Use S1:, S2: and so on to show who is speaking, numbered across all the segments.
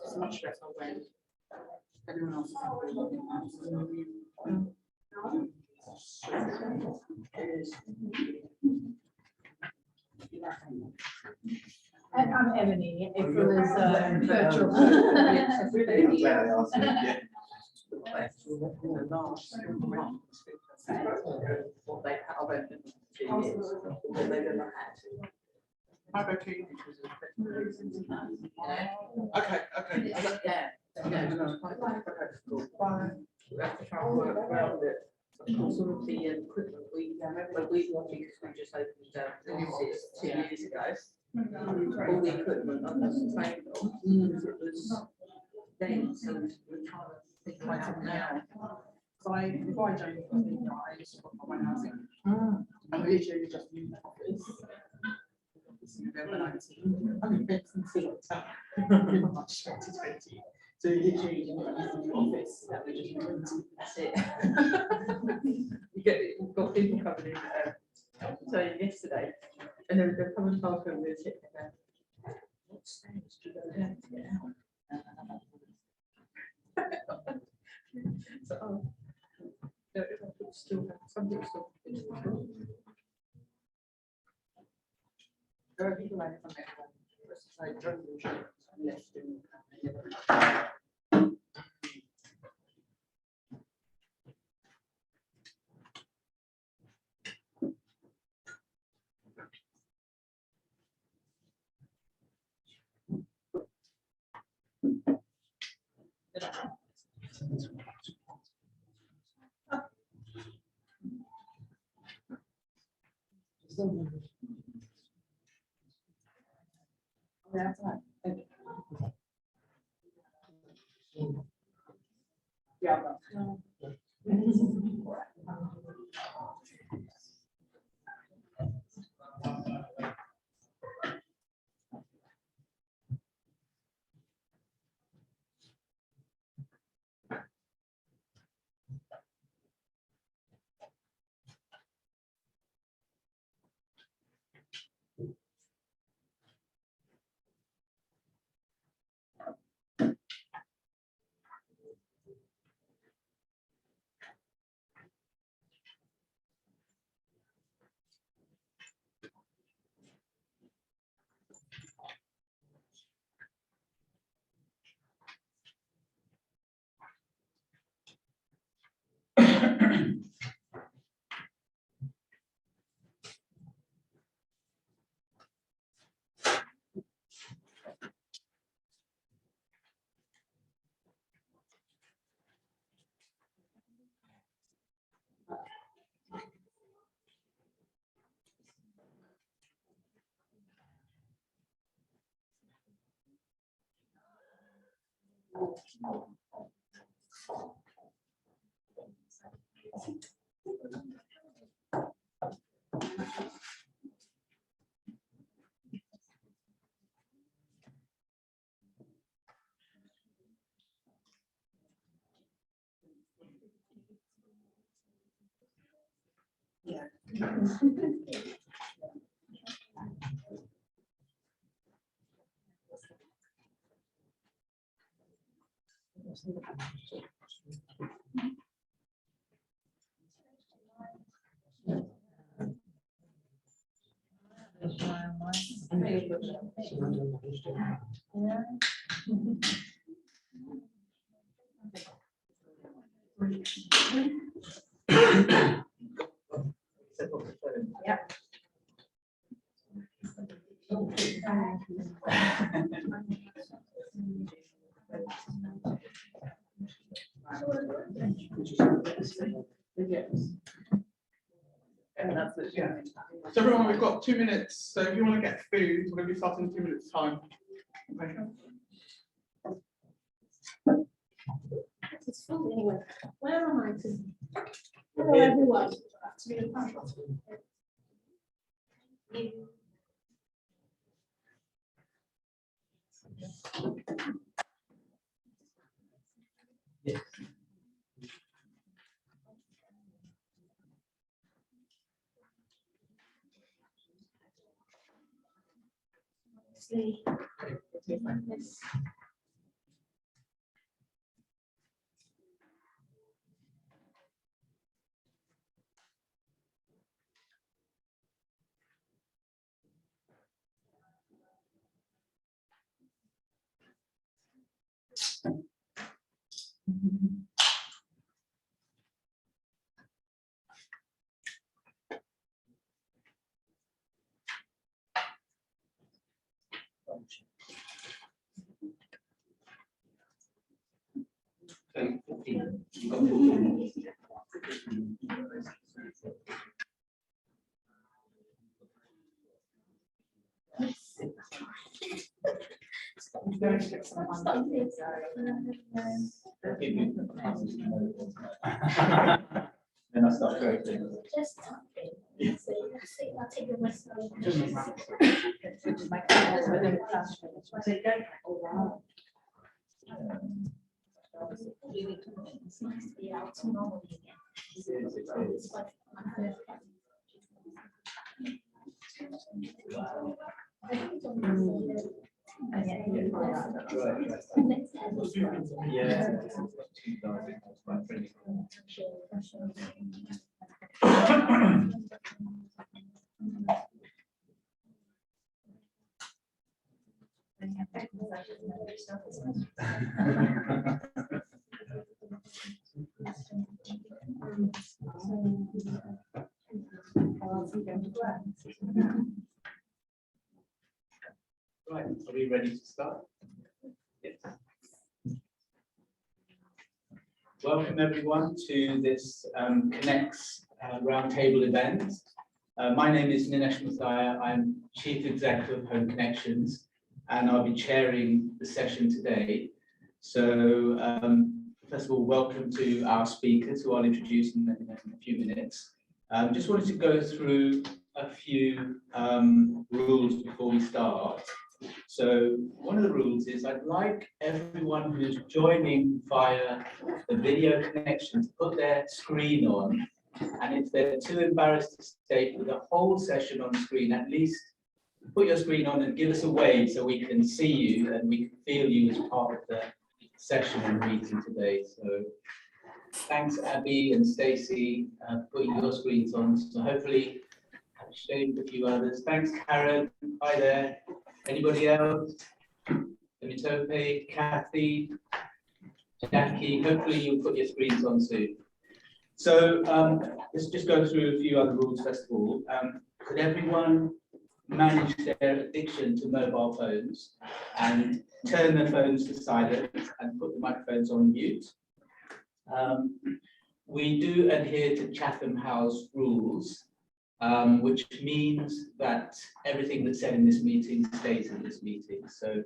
S1: it's much better when everyone else is
S2: And I'm Emily. April is virtual.
S1: What they have in 2 years, what they've ever had.
S3: Hi, Becky. Okay, okay.
S1: Yeah, it's quite difficult. We have to try and work around it. Some of the equipment we just opened this 2 years ago. All the equipment I was trained on, it was then, so we're trying to think about it now.
S3: So before I joined, I used to work for my housing. And literally just moved the office. This is November 19. I mean, it's until March 2020. So literally, you know, the office that we just moved to.
S1: That's it. You've got people coming in, so yesterday, and they're coming past and we're sitting there. What stairs do you go down to get out? So, still have some people still.
S3: There are people like from that one. Like, left in. That's right. Yeah.
S2: Yeah.
S3: Yeah. So everyone, we've got 2 minutes. So if you want to get food, we're going to be starting in 2 minutes' time. Okay.
S2: It's full anyway. Where am I? Hello, everyone. To be in front of
S1: Yes.
S2: Yes.
S4: 14. You've got 14 minutes. Then I start correcting.
S2: Just something. So you see, I'll take the rest of it. It's nice to be out tomorrow again. It's like my first time. I think it's on the- Next time.
S4: Yeah. Right, are we ready to start? Yes. Welcome everyone to this Connects roundtable event. My name is Ninesh Mathia. I'm Chief Executive of Home Connections, and I'll be chairing the session today. So first of all, welcome to our speakers, who I'll introduce in a few minutes. Just wanted to go through a few rules before we start. So one of the rules is I'd like everyone who's joining via the video connection to put their screen on, and if they're too embarrassed to stay for the whole session on screen, at least put your screen on and give us a wave so we can see you and we can feel you as part of the session and meeting today. So thanks Abby and Stacey for putting your screens on. So hopefully I've shamed a few others. Thanks Karen, hi there. Anybody else? Temitope, Kathy, Jackie, hopefully you'll put your screens on soon. So let's just go through a few other rules first of all. Could everyone manage their addiction to mobile phones and turn their phones to silent and put the microphones on mute? We do adhere to Chatham House rules, which means that everything that's said in this meeting stays in this meeting. So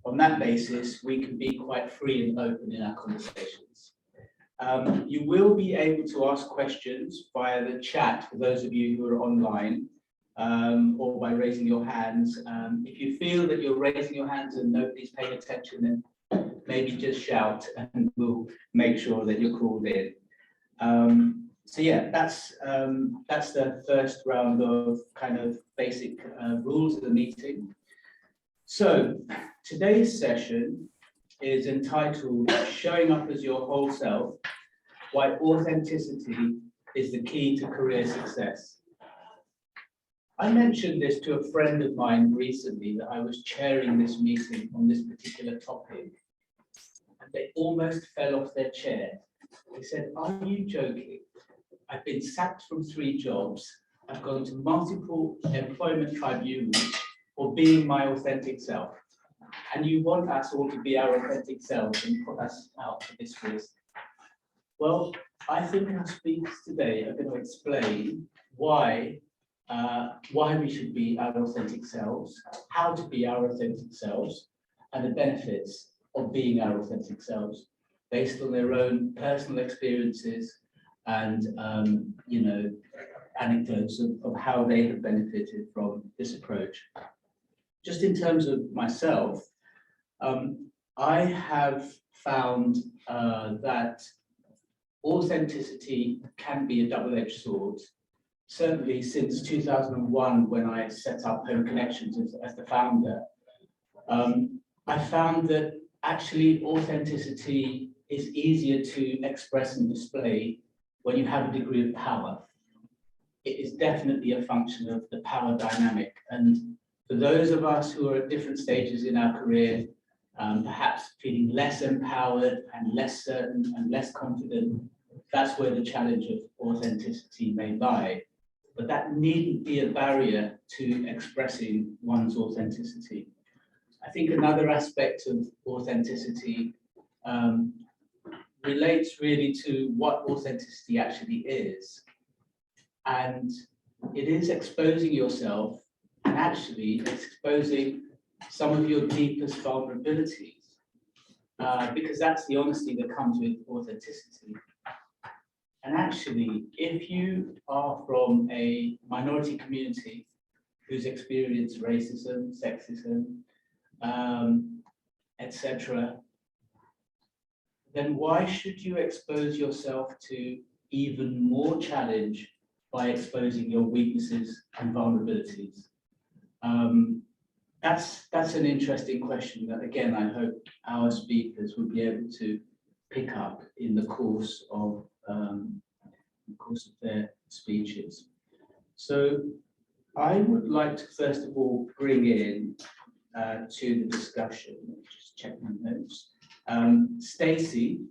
S4: on that basis, we can be quite free and open in our conversations. You will be able to ask questions via the chat for those of you who are online, or by raising your hands. If you feel that you're raising your hands and nobody's paying attention, then maybe just shout and we'll make sure that you're called in. So yeah, that's the first round of kind of basic rules of the meeting. So today's session is entitled Showing Up as Your Whole Self, Why Authenticity is the Key to Career Success. I mentioned this to a friend of mine recently, that I was chairing this meeting on this particular topic, and they almost fell off their chair. They said, "Are you joking? I've been sacked from 3 jobs. I've gone to multiple employment tribunals for being my authentic self. And you want us all to be our authentic selves and put us out for this risk." Well, I think our speakers today are going to explain why we should be our authentic selves, how to be our authentic selves, and the benefits of being our authentic selves based on their own personal experiences and anecdotes of how they have benefited from this approach. Just in terms of myself, I have found that authenticity can be a double-edged sword. Certainly since 2001, when I set up Home Connections as the founder, I found that actually authenticity is easier to express and display when you have a degree of power. It is definitely a function of the power dynamic. And for those of us who are at different stages in our career, perhaps feeling less empowered and less certain and less confident, that's where the challenge of authenticity may lie. But that needn't be a barrier to expressing one's authenticity. I think another aspect of authenticity, relates really to what authenticity actually is. And it is exposing yourself and actually exposing some of your deepest vulnerabilities, because that's the honesty that comes with authenticity. And actually, if you are from a minority community who's experienced racism, sexism, etc., then why should you expose yourself to even more challenge by exposing your weaknesses and vulnerabilities? That's an interesting question that, again, I hope our speakers will be able to pick up in the course of their speeches. So I would like to first of all bring in to the discussion, just check my notes, Stacey,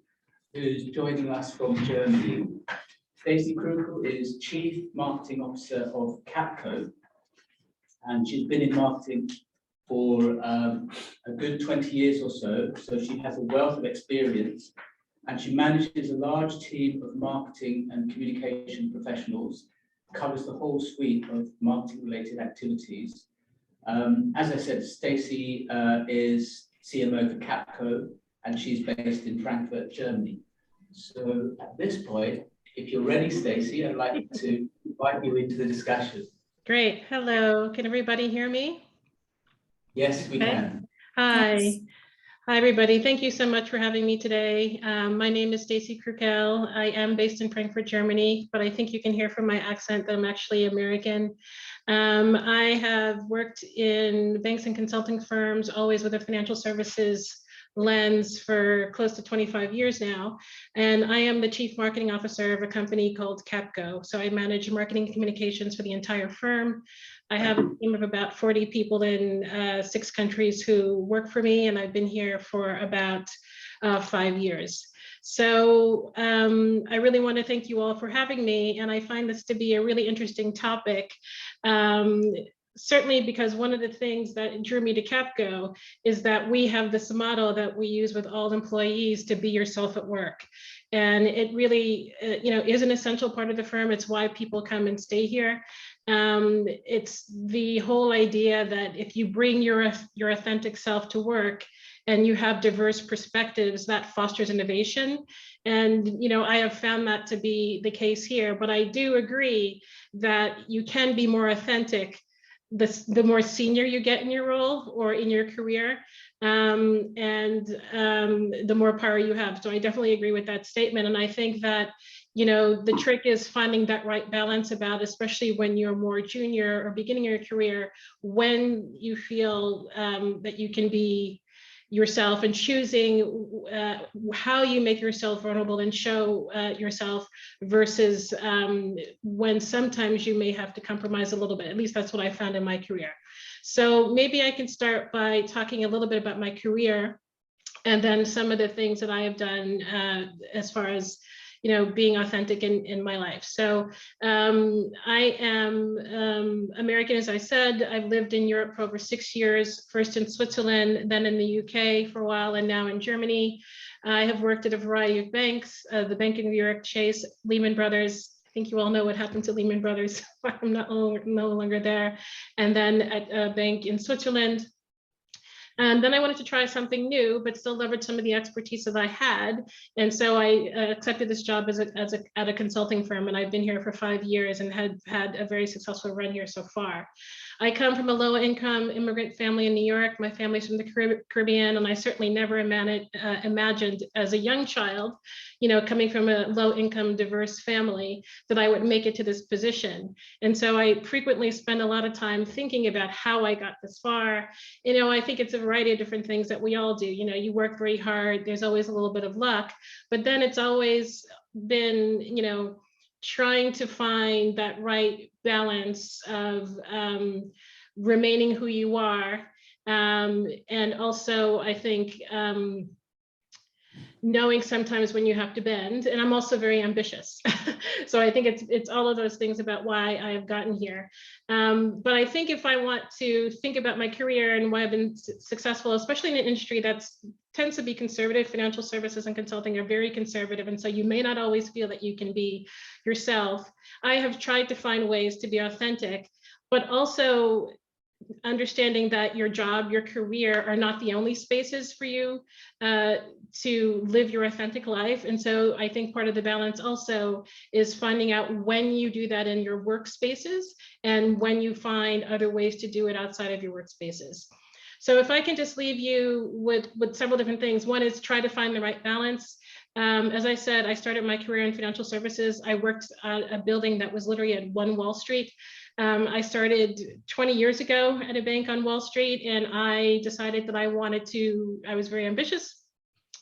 S4: who's joining us from Germany. Stacey Krukel is Chief Marketing Officer of Capco, and she's been in marketing for a good 20 years or so. So she has a wealth of experience, and she manages a large team of marketing and communication professionals, covers the whole suite of marketing-related activities. As I said, Stacey is CMO for Capco, and she's based in Frankfurt, Germany. So at this point, if you're ready, Stacey, I'd like to invite you into the discussion.
S5: Great. Hello. Can everybody hear me?
S4: Yes, we
S5: Okay.
S4: can.
S5: Hi.
S2: Yes.
S5: Hi, everybody. Thank you so much for having me today. My name is Stacey Krukel. I am based in Frankfurt, Germany, but I think you can hear from my accent that I'm actually American. I have worked in banks and consulting firms, always with a financial services lens, for close to 25 years now. And I am the Chief Marketing Officer of a company called Capco. So I manage marketing communications for the entire firm. I have a team of about 40 people in 6 countries who work for me, and I've been here for about 5 years. So I really want to thank you all for having me, and I find this to be a really interesting topic. Certainly because one of the things that drew me to Capco is that we have this model that we use with all employees to be yourself at work. And it really is an essential part of the firm. It's why people come and stay here. It's the whole idea that if you bring your authentic self to work and you have diverse perspectives, that fosters innovation. And I have found that to be the case here, but I do agree that you can be more authentic the more senior you get in your role or in your career, and the more power you have. So I definitely agree with that statement. And I think that, the trick is finding that right balance about, especially when you're more junior or beginning your career, when you feel that you can be yourself, and choosing how you make yourself vulnerable and show yourself, versus when sometimes you may have to compromise a little bit. At least that's what I found in my career. So maybe I can start by talking a little bit about my career, and then some of the things that I have done as far as being authentic in my life. So I am American, as I said. I've lived in Europe for over 6 years, first in Switzerland, then in the UK for a while, and now in Germany. I have worked at a variety of banks, the Bank of New York, Chase, Lehman Brothers. I think you all know what happened to Lehman Brothers. I'm no longer there. And then at a bank in Switzerland. And then I wanted to try something new, but still leverage some of the expertise that I had. And so I accepted this job at a consulting firm, and I've been here for 5 years and had a very successful run here so far. I come from a low-income immigrant family in New York. My family's from the Caribbean, and I certainly never imagined as a young child, coming from a low-income, diverse family, that I would make it to this position. And so I frequently spend a lot of time thinking about how I got this far. I think it's a variety of different things that we all do. You work very hard. There's always a little bit of luck, but then it's always been, trying to find that right balance of remaining who you are. And also, I think, knowing sometimes when you have to bend, and I'm also very ambitious. So I think it's all of those things about why I have gotten here. But I think if I want to think about my career and why I've been successful, especially in an industry that tends to be conservative, financial services and consulting are very conservative, and so you may not always feel that you can be yourself. I have tried to find ways to be authentic, but also understanding that your job, your career are not the only spaces for you to live your authentic life. And so I think part of the balance also is finding out when you do that in your workspaces and when you find other ways to do it outside of your workspaces. So if I can just leave you with several different things. One is try to find the right balance. As I said, I started my career in financial services. I worked at a building that was literally at 1 Wall Street. I started 20 years ago at a bank on Wall Street, and I decided that I was very ambitious.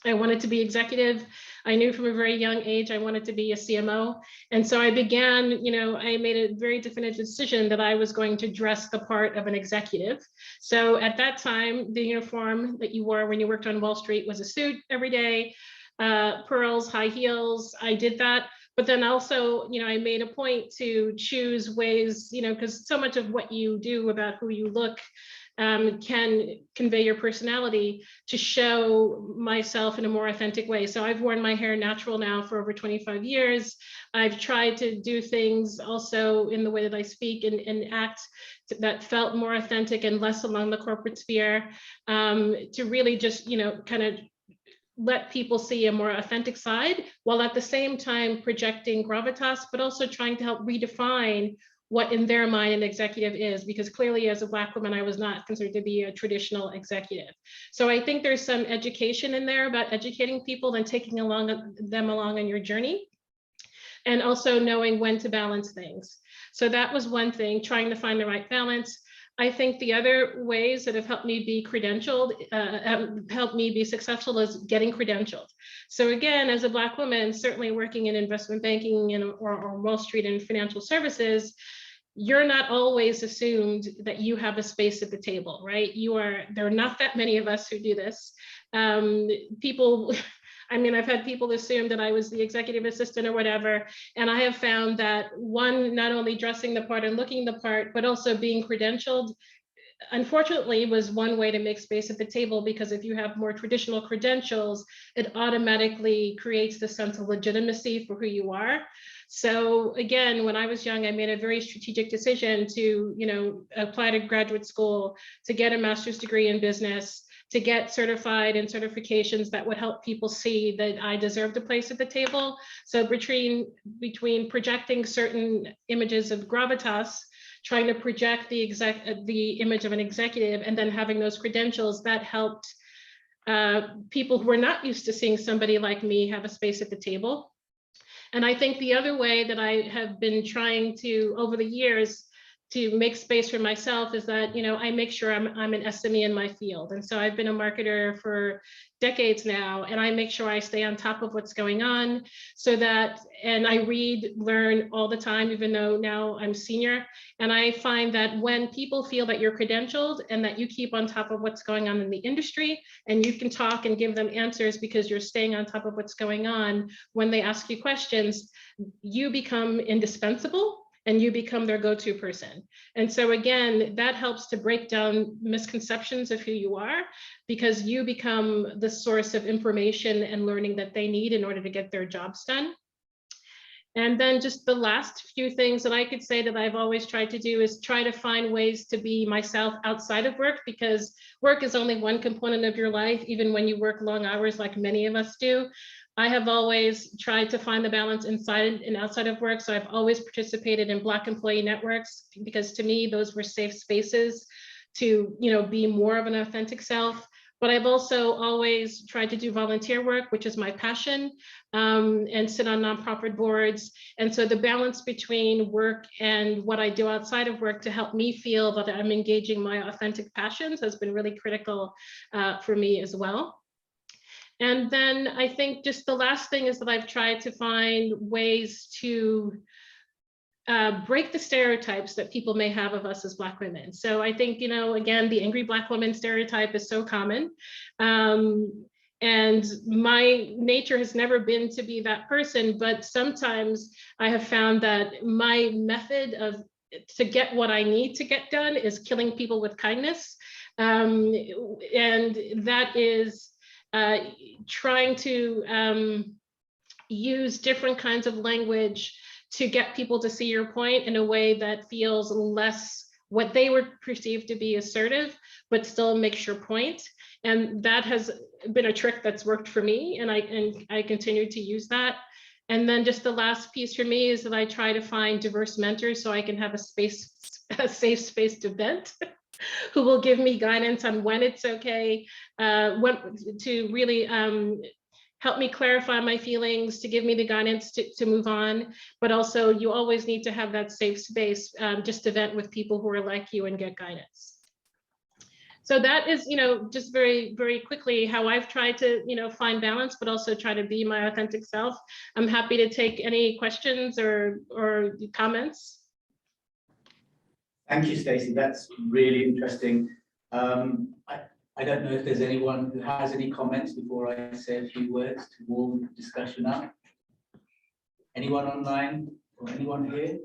S5: I wanted to be executive. I knew from a very young age I wanted to be a CMO. And so I began, I made a very definitive decision that I was going to dress the part of an executive. So at that time, the uniform that you wore when you worked on Wall Street was a suit every day, pearls, high heels. I did that. But then also, I made a point to choose ways, because so much of what you do about who you look can convey your personality, to show myself in a more authentic way. So I've worn my hair natural now for over 25 years. I've tried to do things also in the way that I speak and act that felt more authentic and less along the corporate sphere, to really just, kind of let people see a more authentic side, while at the same time projecting gravitas, but also trying to help redefine what in their mind an executive is, because clearly as a Black woman, I was not considered to be a traditional executive. So I think there's some education in there about educating people and taking them along on your journey, and also knowing when to balance things. So that was one thing, trying to find the right balance. I think the other ways that have helped me be credentialed, helped me be successful, is getting credentialed. So again, as a Black woman, certainly working in investment banking or Wall Street and financial services, you're not always assumed that you have a space at the table, right? There are not that many of us who do this. I've had people assume that I was the executive assistant or whatever, and I have found that not only dressing the part and looking the part, but also being credentialed, unfortunately, was one way to make space at the table, because if you have more traditional credentials, it automatically creates the sense of legitimacy for who you are. So again, when I was young, I made a very strategic decision to, apply to graduate school, to get a master's degree in business, to get certified and certifications that would help people see that I deserved a place at the table. So between projecting certain images of gravitas, trying to project the image of an executive, and then having those credentials, that helped people who were not used to seeing somebody like me have a space at the table. And I think the other way that I have been trying to, over the years, to make space for myself is that, I make sure I'm an SME in my field. And so I've been a marketer for decades now, and I make sure I stay on top of what's going on, and I read, learn all the time, even though now I'm senior. And I find that when people feel that you're credentialed and that you keep on top of what's going on in the industry, and you can talk and give them answers because you're staying on top of what's going on, when they ask you questions, you become indispensable and you become their go-to person. And so again, that helps to break down misconceptions of who you are, because you become the source of information and learning that they need in order to get their jobs done. And then just the last few things that I could say that I've always tried to do is try to find ways to be myself outside of work, because work is only one component of your life, even when you work long hours like many of us do. I have always tried to find the balance inside and outside of work. So I've always participated in Black employee networks, because to me, those were safe spaces to, be more of an authentic self. But I've also always tried to do volunteer work, which is my passion, and sit on nonprofit boards. And so the balance between work and what I do outside of work to help me feel that I'm engaging my authentic passions has been really critical for me as well. And then I think just the last thing is that I've tried to find ways to break the stereotypes that people may have of us as Black women. So I think, again, the angry Black woman stereotype is so common. And my nature has never been to be that person, but sometimes I have found that my method to get what I need to get done is killing people with kindness. And that is trying to use different kinds of language to get people to see your point in a way that feels less what they would perceive to be assertive, but still makes your point. And that has been a trick that's worked for me, and I continue to use that. And then just the last piece for me is that I try to find diverse mentors so I can have a safe space to vent, who will give me guidance on when it's okay, when to really help me clarify my feelings, to give me the guidance to move on. But also, you always need to have that safe space just to vent with people who are like you and get guidance. So that is, just very, very quickly how I've tried to, find balance, but also try to be my authentic self. I'm happy to take any questions or comments.
S4: Thank you, Stacey. That's really interesting. I don't know if there's anyone who has any comments before I say a few words to warm the discussion up. Anyone online or anyone here?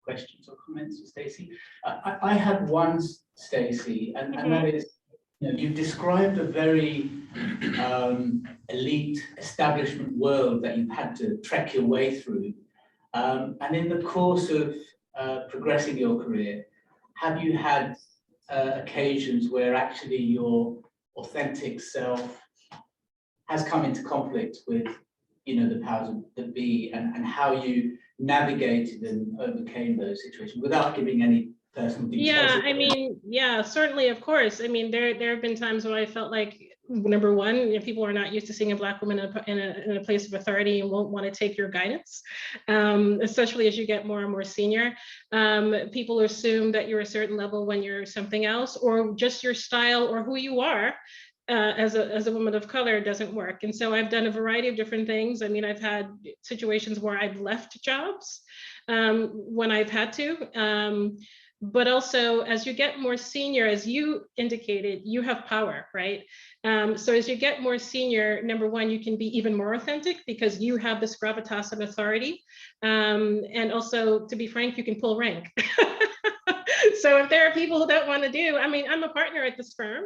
S4: Questions or comments for Stacey? I have one, Stacey, and that is, you've described a very elite establishment world that you've had to trek your way through. And in the course of progressing your career, have you had occasions where actually your authentic self has come into conflict with, the powers that be, and how you navigated and overcame those situations without giving any personal details?
S5: Yeah, certainly, of course. There have been times when I felt like, number one, people are not used to seeing a Black woman in a place of authority and won't want to take your guidance, especially as you get more and more senior. People assume that you're a certain level when you're something else, or just your style or who you are as a woman of color doesn't work. And so I've done a variety of different things. I've had situations where I've left jobs when I've had to. But also, as you get more senior, as you indicated, you have power, right? So as you get more senior, number one, you can be even more authentic because you have this gravitas of authority. And also, to be frank, you can pull rank. So if there are people who don't want to do, I'm a partner at this firm.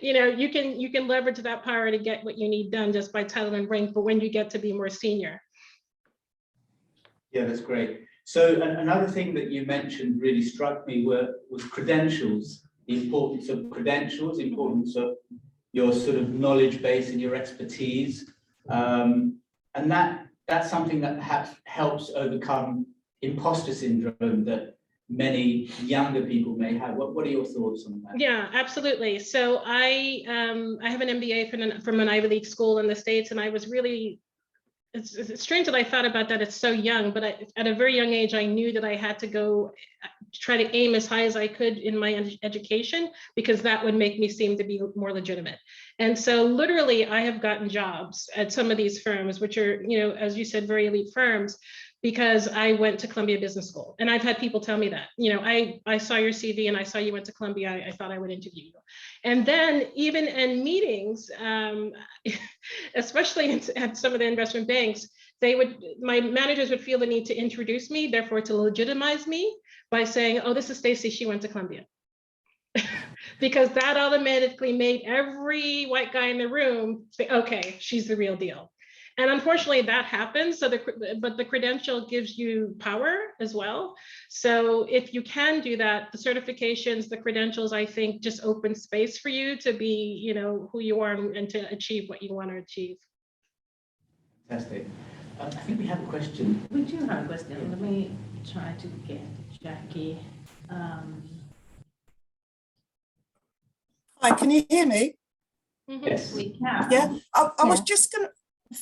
S5: You can leverage that power to get what you need done just by title and rank, but when you get to be more senior.
S4: Yeah, that's great. So another thing that you mentioned really struck me was credentials, the importance of credentials, the importance of your sort of knowledge base and your expertise. And that's something that perhaps helps overcome imposter syndrome that many younger people may have. What are your thoughts on that?
S5: Yeah, absolutely. So I have an MBA from an Ivy League school in the States, and I was really, it's strange that I thought about that. It's so young, but at a very young age, I knew that I had to go try to aim as high as I could in my education, because that would make me seem to be more legitimate. And so literally I have gotten jobs at some of these firms, which are, as you said, very elite firms, because I went to Columbia Business School. And I've had people tell me that, I saw your CV and I saw you went to Columbia, I thought I would interview you. And then even in meetings, especially at some of the investment banks, my managers would feel the need to introduce me, therefore to legitimize me by saying, oh, this is Stacey, she went to Columbia. Because that automatically made every white guy in the room say, okay, she's the real deal. And unfortunately that happens. But the credential gives you power as well. So if you can do that, the certifications, the credentials, I think just open space for you to be, who you are and to achieve what you want to achieve.
S4: Fantastic. I think we have a question.
S2: We do have a question. Let me try to get Jackie.
S6: Hi, can you hear me?
S4: Yes.
S2: We can.
S6: Yeah, I was just going to,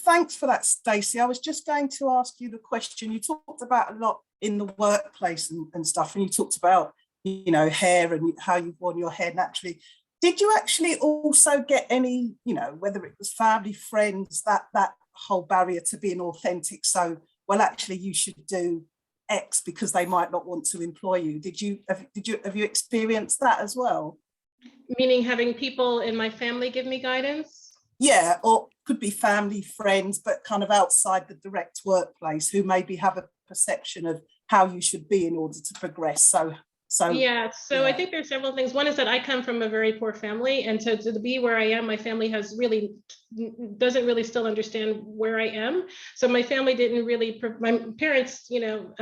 S6: thanks for that, Stacey. I was just going to ask you the question. You talked about a lot in the workplace and stuff, and you talked about, hair and how you've worn your hair naturally. Did you actually also get any, whether it was family, friends, that whole barrier to being authentic? So, well, actually, you should do X because they might not want to employ you. Have you experienced that as well?
S5: Meaning having people in my family give me guidance?
S6: Yeah, or could be family, friends, but kind of outside the direct workplace, who maybe have a perception of how you should be in order to progress. So
S5: Yeah, so I think there's several things. One is that I come from a very poor family, and to be where I am, my family doesn't really still understand where I am. So my family didn't really, my parents, didn't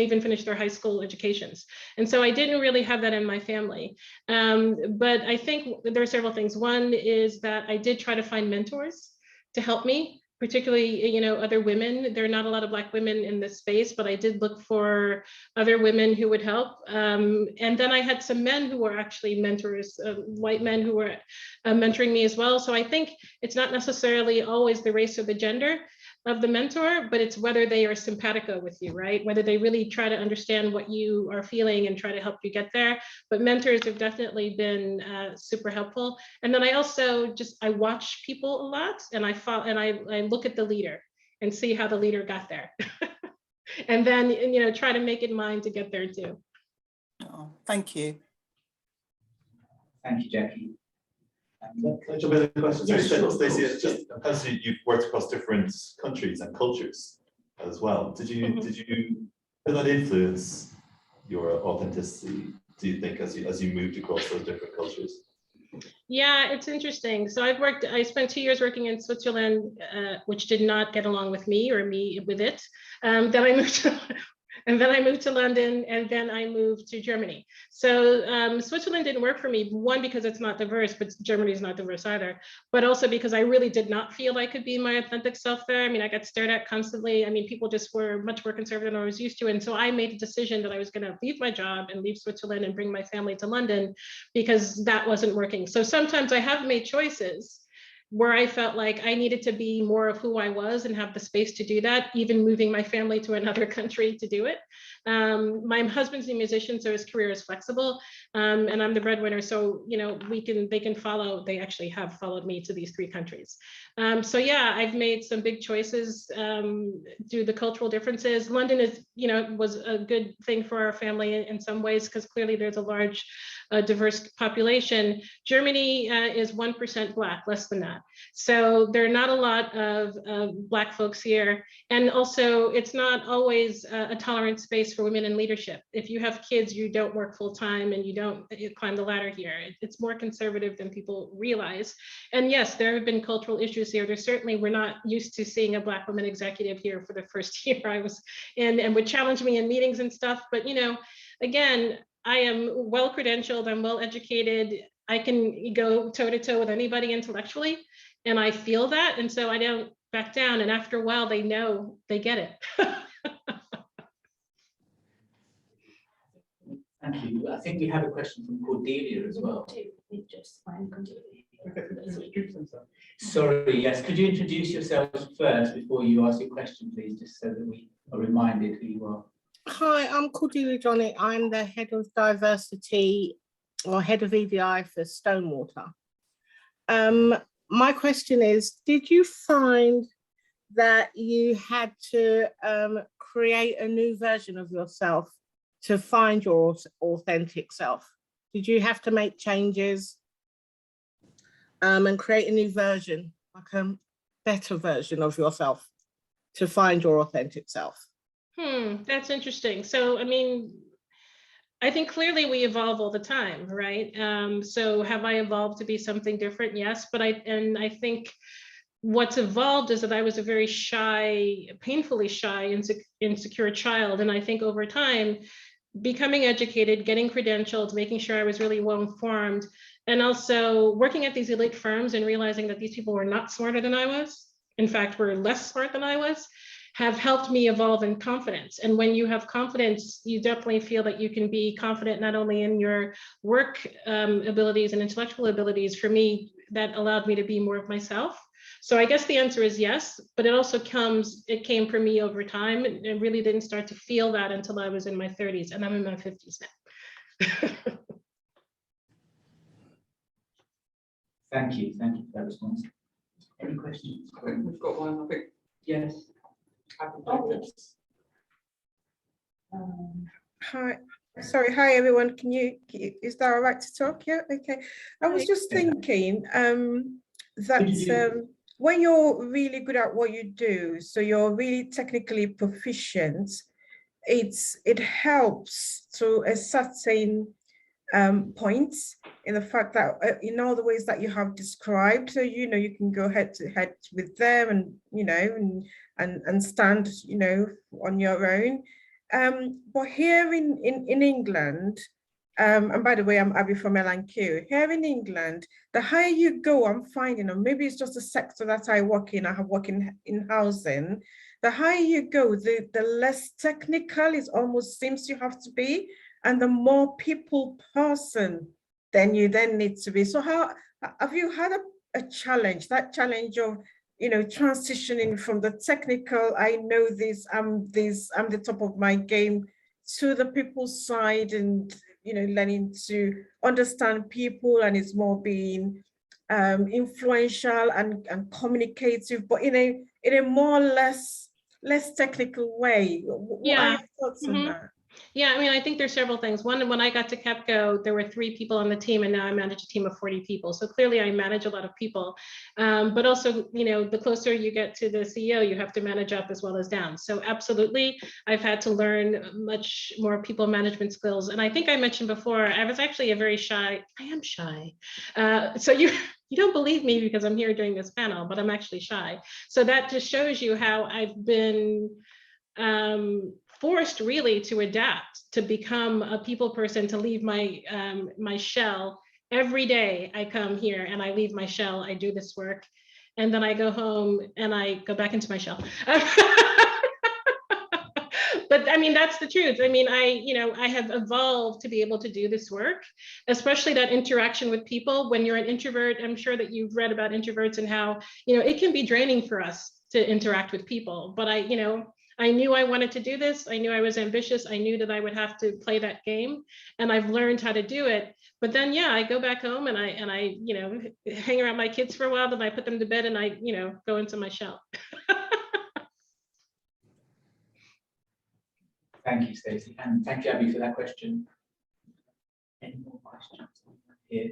S5: even finish their high school educations. And so I didn't really have that in my family. But I think there are several things. One is that I did try to find mentors to help me, particularly, other women. There are not a lot of Black women in this space, but I did look for other women who would help. And then I had some men who were actually mentors, white men who were mentoring me as well. So I think it's not necessarily always the race or the gender of the mentor, but it's whether they are simpatico with you, right? Whether they really try to understand what you are feeling and try to help you get there. But mentors have definitely been super helpful. And then I also I watch people a lot, and I look at the leader and see how the leader got there. And then, try to make it mine to get there too.
S6: oh, thank you.
S4: Thank you, Jackie.
S7: Can I jump in with a question?
S4: Yeah,
S7: So
S4: sure,
S7: Stacey,
S4: of
S7: it's just as you've worked across different countries and cultures as well. Did you did that influence your authenticity, do you think, as you moved across those different cultures?
S5: Yeah, it's interesting. So I spent 2 years working in Switzerland, which did not get along with me or me with it. Then I moved to, and then I moved to London, and then I moved to Germany. So Switzerland didn't work for me, one, because it's not diverse, but Germany is not diverse either, but also because I really did not feel I could be my authentic self there. I mean, I got stared at constantly. I mean, people just were much more conservative than I was used to. And so I made a decision that I was going to leave my job and leave Switzerland and bring my family to London, because that wasn't working. So sometimes I have made choices where I felt like I needed to be more of who I was and have the space to do that, even moving my family to another country to do it. My husband's a musician, so his career is flexible, and I'm the breadwinner. So, they actually have followed me to these 3 countries. So yeah, I've made some big choices due to the cultural differences. London was a good thing for our family in some ways, because clearly there's a large diverse population. Germany is 1% Black, less than that. So there are not a lot of Black folks here. And also, it's not always a tolerant space for women in leadership. If you have kids, you don't work full time and you don't climb the ladder here. It's more conservative than people realize. And yes, there have been cultural issues here. We're not used to seeing a Black woman executive here for the first year I was in, and would challenge me in meetings and stuff. But, again, I am well credentialed, I'm well educated, I can go toe to toe with anybody intellectually, and I feel that. And so I don't back down. And after a while, they know, they get it.
S4: Thank you. I think we have a question from Cordelia as well. Sorry, yes. Could you introduce yourselves first before you ask your question, please, just so that we are reminded who you are?
S8: Hi, I'm Cordelia Johnny. I'm the head of diversity, or head of EDI for Stonewater. My question is, did you find that you had to create a new version of yourself to find your authentic self? Did you have to make changes and create a new version, like a better version of yourself to find your authentic self?
S5: That's interesting. So, I mean, I think clearly we evolve all the time, right? So have I evolved to be something different? Yes, but I think what's evolved is that I was a very shy, painfully shy, insecure child. And I think over time, becoming educated, getting credentialed, making sure I was really well informed, and also working at these elite firms and realizing that these people were not smarter than I was, in fact, were less smart than I was, have helped me evolve in confidence. And when you have confidence, you definitely feel that you can be confident not only in your work abilities and intellectual abilities. For me, that allowed me to be more of myself. So I guess the answer is yes, but it came for me over time. It really didn't start to feel that until I was in my 30s, and I'm in my 50s now.
S4: Thank you for that response. Any questions?
S3: We've got one, I think.
S4: Yes.
S8: Hi,
S9: Sorry, hi everyone. Is that all right to talk? Yeah, okay. I was just thinking that when you're really good at what you do, so you're really technically proficient, it helps to a certain points in the fact that in all the ways that you have described, so you can go head to head with them and stand on your own. But here in England, and by the way, I'm Abby from L&Q. Here in England, the higher you go, I'm finding, or maybe it's just the sector that I work in, I have worked in housing, the higher you go, the less technical it almost seems you have to be, and the more people person then you then need to be. So how have you had a challenge, that challenge of transitioning from the technical, I know this, I'm the top of my game, to the people's side and learning to understand people, and it's more being influential and communicative, but in a more less technical way? What are your thoughts on that?
S5: Yeah, I mean, I think there's several things. One, when I got to Capco, there were 3 people on the team, and now I manage a team of 40 people. So clearly I manage a lot of people, but also, the closer you get to the CEO, you have to manage up as well as down. So absolutely, I've had to learn much more people management skills. And I think I mentioned before, I was actually I am shy. So you don't believe me because I'm here doing this panel, but I'm actually shy. So that just shows you how I've been forced really to adapt, to become a people person, to leave my my shell. Every day I come here and I leave my shell, I do this work, and then I go home and I go back into my shell. But I mean, that's the truth. I mean, I have evolved to be able to do this work, especially that interaction with people. When you're an introvert, I'm sure that you've read about introverts and how, it can be draining for us to interact with people. But I knew I wanted to do this. I knew I was ambitious. I knew that I would have to play that game, and I've learned how to do it. But then, yeah, I go back home and I hang around my kids for a while, then I put them to bed and I, go into my shell.
S4: Thank you, Stacey, and thank you, Abby, for that question. Any more questions here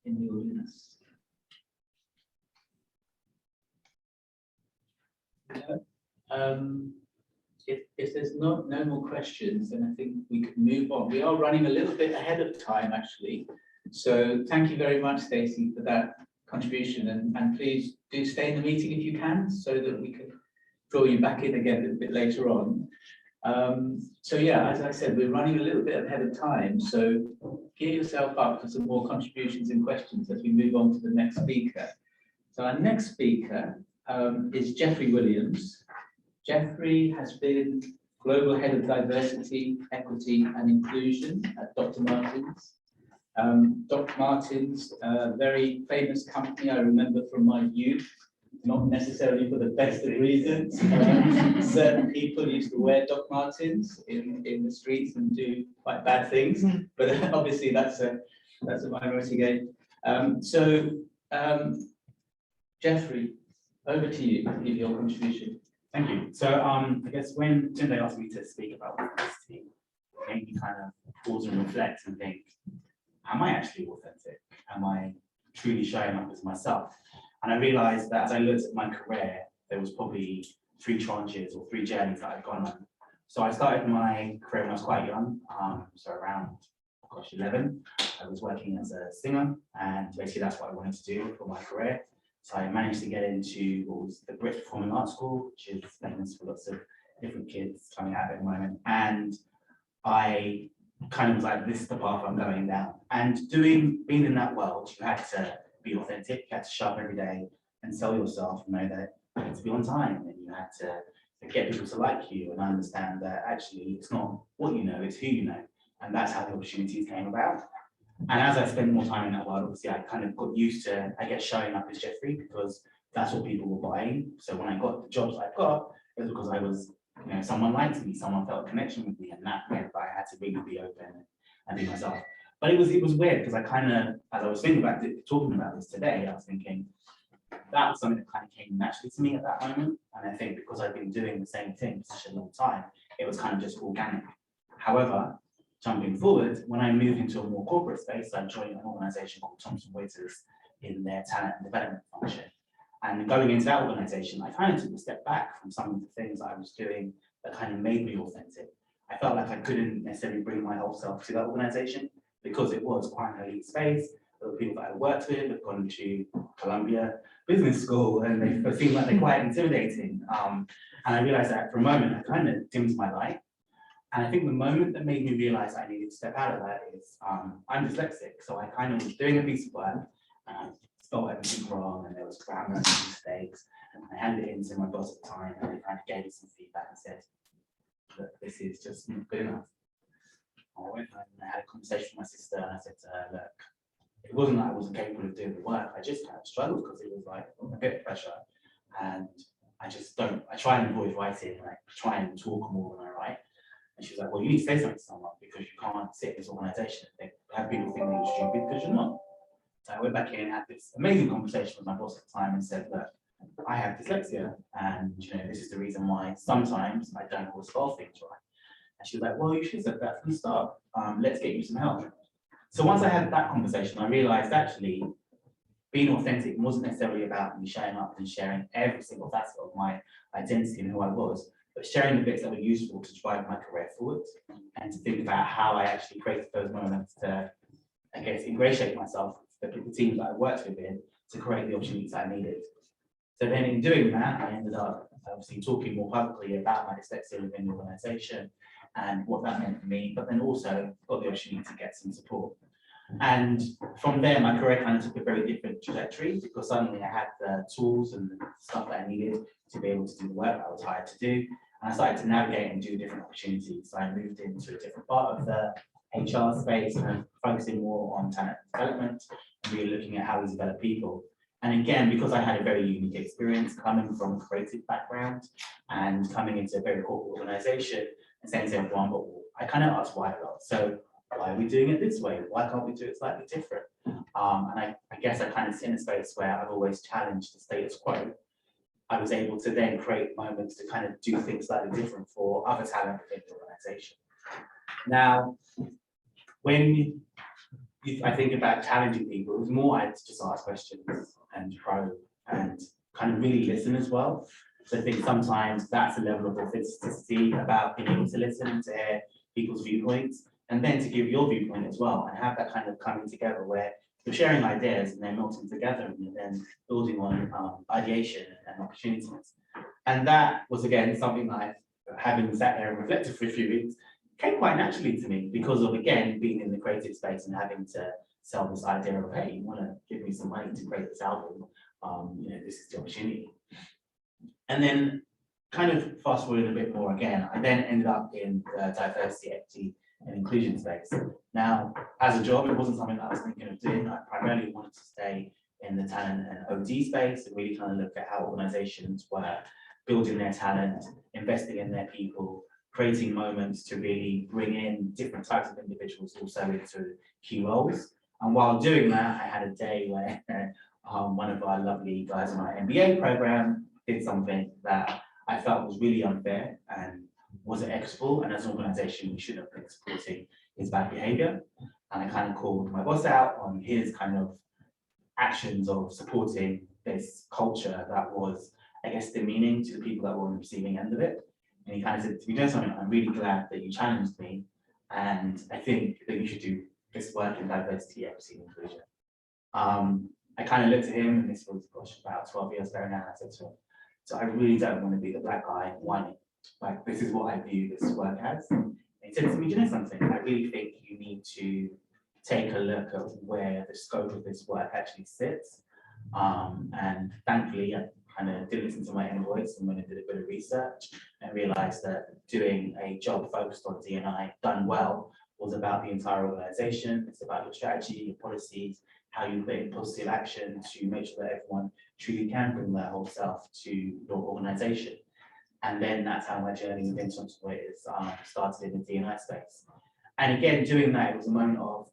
S4: in the audience? No? If there's no more questions, then I think we can move on. We are running a little bit ahead of time, actually. So thank you very much, Stacey, for that contribution, and please do stay in the meeting if you can, so that we can draw you back in again a little bit later on. So yeah, as I said, we're running a little bit ahead of time, so gear yourself up for some more contributions and questions as we move on to the next speaker. So our next speaker is Jeffrey Williams. Jeffrey has been Global Head of Diversity, Equity and Inclusion at Dr. Martens. Dr. Martens, a very famous company I remember from my youth, not necessarily for the best of reasons. Certain people used to wear Dr. Martens in the streets and do quite bad things, but obviously that's a minority game. Jeffrey, over to you to give your contribution.
S10: Thank you. So I guess when Tunde asked me to speak about authenticity, it made me kind of pause and reflect and think, am I actually authentic? Am I truly showing up as myself? And I realized that as I looked at my career, there was probably 3 tranches or 3 journeys that I'd gone on. So I started my career when I was quite young, so around 11. I was working as a singer, and basically that's what I wanted to do for my career. So I managed to get into what was the British Performing Arts School, which is famous for lots of different kids coming out at the moment. And I kind of was like, this is the path I'm going down. And being in that world, you had to be authentic, you had to show up every day and sell yourself, know that you had to be on time, and you had to get people to like you and understand that actually it's not what you know, it's who you know. And that's how the opportunities came about. And as I spent more time in that world, obviously I kind of got used to, I guess, showing up as Jeffrey, because that's what people were buying. So when I got the jobs I got, it was because I was, someone liked me, someone felt a connection with me, and that meant that I had to really be open and be myself. But it was weird, because I kind of, as I was thinking about it, talking about this today, I was thinking that was something that kind of came naturally to me at that moment. And I think because I've been doing the same thing for such a long time, it was kind of just organic. However, jumping forward, when I moved into a more corporate space, I joined an organization called Thomson Reuters in their talent and development function. And going into that organization, I kind of took a step back from some of the things I was doing that kind of made me authentic. I felt like I couldn't necessarily bring my whole self to that organization because it was quite an elite space. There were people that I worked with, had gone to Columbia Business School, and they seemed like they're quite intimidating. And I realized that for a moment, I kind of dimmed my light. And I think the moment that made me realize I needed to step out of that is I'm dyslexic. So I kind of was doing a piece of work and I spelled everything wrong and there was grammar and mistakes. And I handed it in to my boss at the time and they kind of gave me some feedback and said, look, this is just not good enough. I went and I had a conversation with my sister and I said to her, look, it wasn't that I wasn't capable of doing the work. I just kind of struggled because it was like a bit of pressure. And I try and avoid writing and I try and talk more than I write. And she was like, well, you need to say something to someone because you can't sit in this organization and have people think that you're stupid because you're not. So I went back in and had this amazing conversation with my boss at the time and said, look, I have dyslexia and this is the reason why sometimes I don't always spell things right. And she was like, well, you should have said that from the start. Let's get you some help. So once I had that conversation, I realized actually being authentic wasn't necessarily about me showing up and sharing every single facet of my identity and who I was, but sharing the bits that were useful to drive my career forward and to think about how I actually created those moments to, I guess, ingratiate myself with the teams that I worked with in to create the opportunities I needed. So then in doing that, I ended up obviously talking more publicly about my dyslexia within the organization and what that meant for me, but then also got the opportunity to get some support. And from there, my career kind of took a very different trajectory because suddenly I had the tools and the stuff that I needed to be able to do the work I was hired to do. And I started to navigate and do different opportunities. So I moved into a different part of the HR space and focusing more on talent development and really looking at how we develop people. And again, because I had a very unique experience coming from a creative background and coming into a very corporate organization and saying to everyone, but I kind of asked why a lot. So why are we doing it this way? Why can't we do it slightly different? And I guess I kind of sit in a space where I've always challenged the status quo. I was able to then create moments to kind of do things slightly different for other talent within the organization. Now, when I think about challenging people, it was more I just ask questions and probe and kind of really listen as well. So I think sometimes that's a level of authenticity about being able to listen and to hear people's viewpoints and then to give your viewpoint as well and have that kind of coming together where you're sharing ideas and then melting together and then building on ideation and opportunities. And that was, again, something that having sat there and reflected for a few weeks came quite naturally to me because of, again, being in the creative space and having to sell this idea of, hey, you want to give me some money to create this album, this is the opportunity. And then kind of fast forward a bit more again, I then ended up in the diversity, equity, and inclusion space. Now, as a job, it wasn't something that I was thinking of doing. I primarily wanted to stay in the talent and OD space and really kind of look at how organizations were building their talent, investing in their people, creating moments to really bring in different types of individuals also into key roles. And while doing that, I had a day where one of our lovely guys in our MBA program did something that I felt was really unfair and wasn't equitable, and as an organization, we shouldn't have been supporting his bad behavior. And I kind of called my boss out on his kind of actions of supporting this culture that was, I guess, demeaning to the people that were on the receiving end of it. And he kind of said, to be doing something, I'm really glad that you challenged me, and I think that you should do this work in diversity, equity, and inclusion. I kind of looked at him, and this was, gosh, about 12 years ago now, and I said to him, so I really don't want to be the black guy whining. Like, this is what I view this work as. And he said to me, do you know something? I really think you need to take a look at where the scope of this work actually sits. And thankfully, I kind of did listen to my own voice and when I did a bit of research and realized that doing a job focused on D&I done well was about the entire organization. It's about your strategy, your policies, how you put in positive action to make sure that everyone truly can bring their whole self to your organization. And then that's how my journey within Thomson Reuters started in the D&I space. And again, doing that, it was a moment of,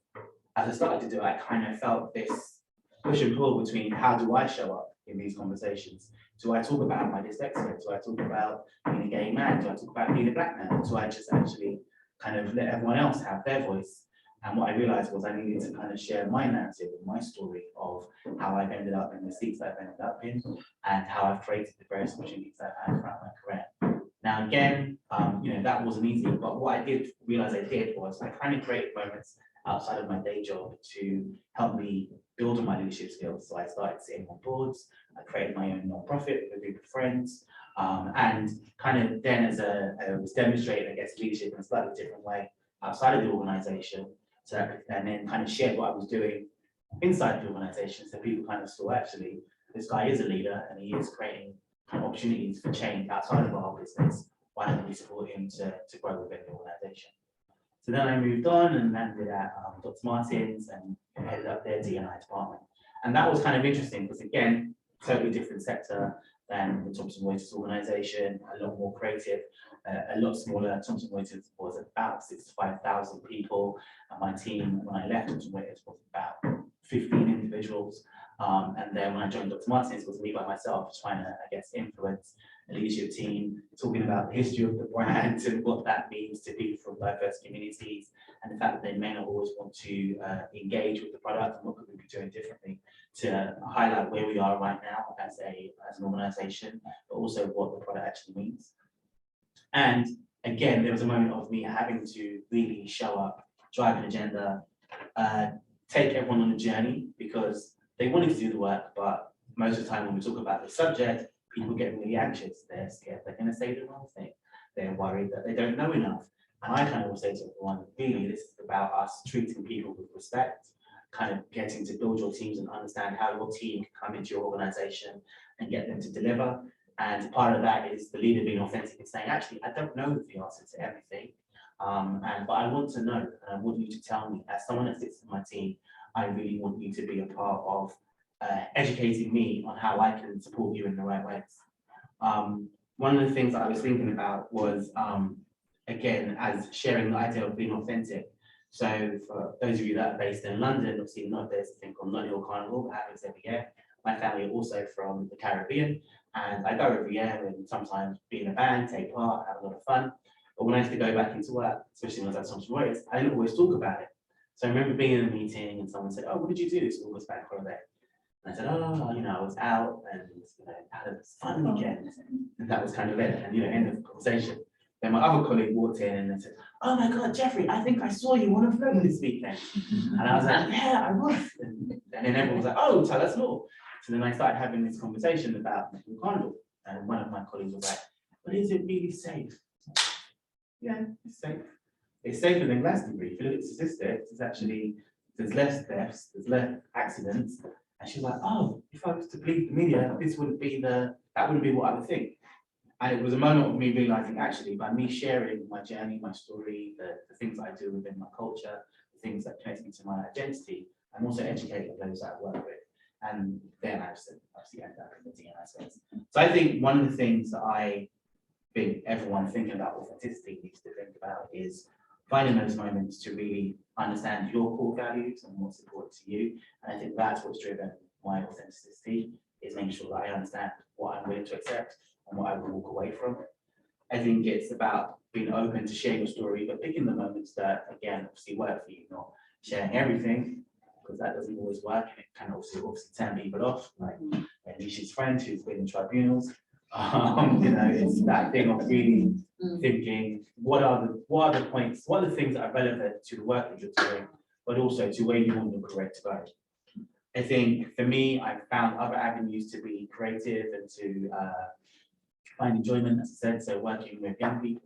S10: as I started to do it, I kind of felt this push and pull between how do I show up in these conversations? Do I talk about my dyslexia? Do I talk about being a gay man? Do I talk about being a black man? Do I just actually kind of let everyone else have their voice. And what I realized was I needed to kind of share my narrative and my story of how I've ended up in the seats that I've ended up in and how I've created the various opportunities I've had throughout my career. Now, again, you know, that wasn't easy, but what I did realize I did was I kind of created moments outside of my day job to help me build on my leadership skills. So I started sitting on boards, I created my own nonprofit with a group of friends, and kind of then as I was demonstrating, I guess, leadership in a slightly different way outside of the organization. So and then kind of shared what I was doing inside the organization, so people kind of saw actually this guy is a leader and he is creating kind of opportunities for change outside of our business. Why don't we support him to grow within the organization? So then I moved on and landed at Dr. Martins and headed up their D&I department. And that was kind of interesting because, again, totally different sector than the Thomson Reuters organization, a lot more creative, a lot smaller. Thomson Reuters was about 65,000 people. And my team, when I left Thomson Reuters, was about 15 individuals. And then when I joined Dr. Martins, it was me by myself trying to, I guess, influence a leadership team, talking about the history of the brand and what that means to people from diverse communities, and the fact that they may not always want to engage with the product and what could we be doing differently to highlight where we are right now as an organization, but also what the product actually means. And again, there was a moment of me having to really show up, drive an agenda, take everyone on a journey, because they wanted to do the work, but most of the time when we talk about the subject, people get really anxious. They're scared they're going to say the wrong thing. They're worried that they don't know enough. And I kind of will say to everyone, really, this is about us treating people with respect, kind of getting to build your teams and understand how your team can come into your organization and get them to deliver. And part of that is the leader being authentic and saying, actually, I don't know the answer to everything, but I want to know, and I want you to tell me. As someone that sits in my team, I really want you to be a part of educating me on how I can support you in the right ways. One of the things I was thinking about was, again, as sharing the idea of being authentic. So for those of you that are based in London, obviously there's a thing called Notting Hill Carnival that happens every year. My family are also from the Caribbean, and I go every year and sometimes be in a band, take part, have a lot of fun. But when I used to go back into work, especially when I was at Thomson Reuters, I didn't always talk about it. So I remember being in a meeting and someone said, "Oh, what did you do this August bank holiday?" And I said, "Oh, you know, I was out and had a fun weekend." And that was kind of it. And end of the conversation. Then my other colleague walked in and they said, "Oh my God, Jeffrey, I think I saw you on a film this weekend." And I was like, "Yeah, I was." And then everyone was like, "Oh, tell us more." So then I started having this conversation about the carnival. And one of my colleagues was like, "But is it really safe?" Yeah, it's safe. It's safer than Glastonbury. If you look at statistics, there's less deaths, there's less accidents. And she's like, "Oh, if I was to believe the media, that wouldn't be what I would think." And it was a moment of me realizing, actually, by me sharing my journey, my story, the things that I do within my culture, the things that connect me to my identity, I'm also educating those that I work with. And then I obviously end up in the D&I space. So I think one of the things that I think everyone thinking about authenticity needs to think about is finding those moments to really understand your core values and what's important to you. And I think that's what's driven my authenticity, is making sure that I understand what I'm willing to accept and what I will walk away from. I think it's about being open to share your story, but picking the moments that, again, obviously work for you, not sharing everything, because that doesn't always work, and it can obviously turn people off, like Anisha's friend who's been in tribunals. It's that thing of really thinking, what are the points, what are the things that are relevant to the work that you're doing, but also to where you want your career to go. I think for me, I've found other avenues to be creative and to find enjoyment, as I said, so working with young people,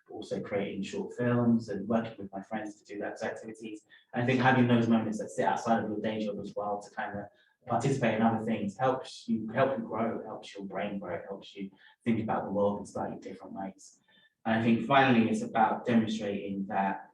S10: but also creating short films and working with my friends to do those activities. And I think having those moments that sit outside of your day job as well to kind of participate in other things helps you grow, helps your brain grow, helps you think about the world in slightly different ways. And I think finally it's about demonstrating that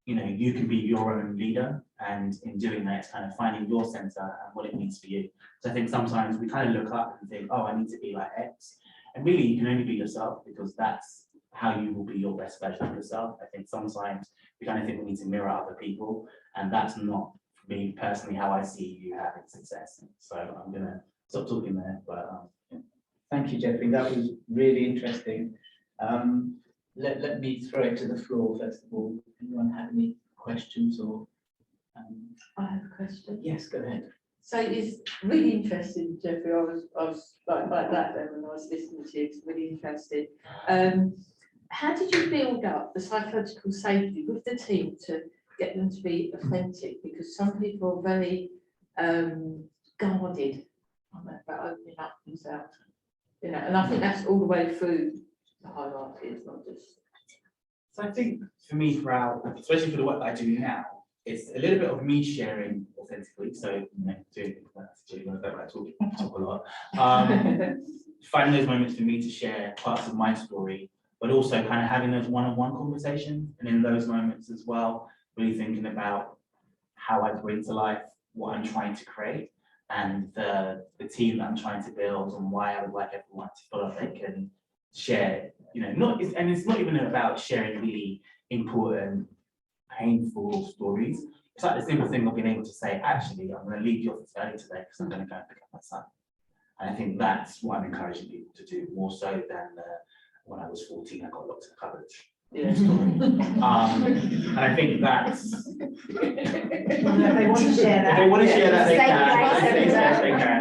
S10: you can be your own leader, and in doing that, it's kind of finding your center and what it means for you. So I think sometimes we kind of look up and think, "Oh, I need to be like X," and really you can only be yourself, because that's how you will be your best version of yourself. I think sometimes we kind of think we need to mirror other people, and that's not, for me personally, how I see you having success. So I'm gonna stop talking there, but
S4: Thank you, Jeffrey. That was really interesting. let me throw it to the floor first of all. Anyone have any questions or?
S1: I have a question.
S4: Yes, go ahead.
S1: So it's really interesting, Jeffrey. I was like that then when I was listening to you. It's really interesting. How did you build up the psychological safety with the team to get them to be authentic? Because some people are very guarded about opening up themselves. You know, and I think that's all the way through the hierarchy. It's not just.
S10: So I think for me throughout, especially for the work that I do now, it's a little bit of me sharing authentically. So, you know, doing things like that, talk a lot. Finding those moments for me to share parts of my story, but also kind of having those one-on-one conversations, and in those moments as well, really thinking about how I bring to life what I'm trying to create and the team that I'm trying to build, and why I would like everyone to feel like they can share, you know, it's not even about sharing really important, painful stories. It's like the simple thing of being able to say, actually, I'm going to leave the office early today because I'm going to go and pick up my son. And I think that's what I'm encouraging people to do, more so than when I was 14, I got locked in the cupboard.
S1: Yeah.
S10: And I think that's.
S2: If they want to share that.
S10: If they want to share that, they
S2: Safe place,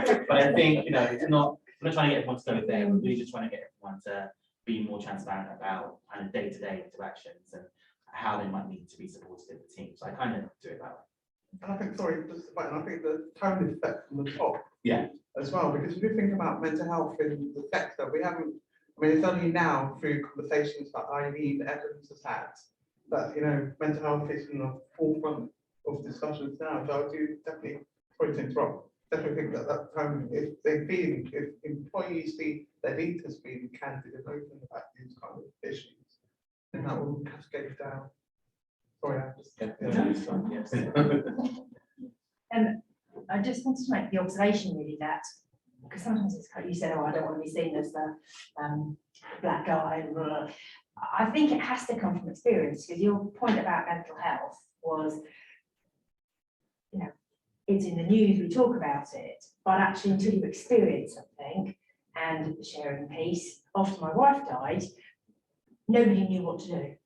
S10: can. But I think, you know, it's not, we're not trying to get everyone to go there. We're really just trying to get everyone to be more transparent about kind of day-to-day interactions and how they might need to be supported in the team. So I kind of do it that way.
S3: And I think, sorry, just to and I think the tone effect from the top.
S10: Yeah.
S3: As well, because if you think about mental health in the sector, we haven't, I mean, it's only now through conversations that Eileen Evans has had that, you know, mental health is in the forefront of discussions now. So I do definitely, sorry to interrupt, definitely think that tone, if employees see their leaders being candid and open about these kind of issues, then that will cascade down. Sorry, I just.
S2: I just wanted to make the observation really that, because sometimes it's like you said, oh, I don't want to be seen as the black guy. Blah, blah. I think it has to come from experience, because your point about mental health was, you know, it's in the news, we talk about it, but actually until you experience something and sharing peace, after my wife died, nobody knew what to do.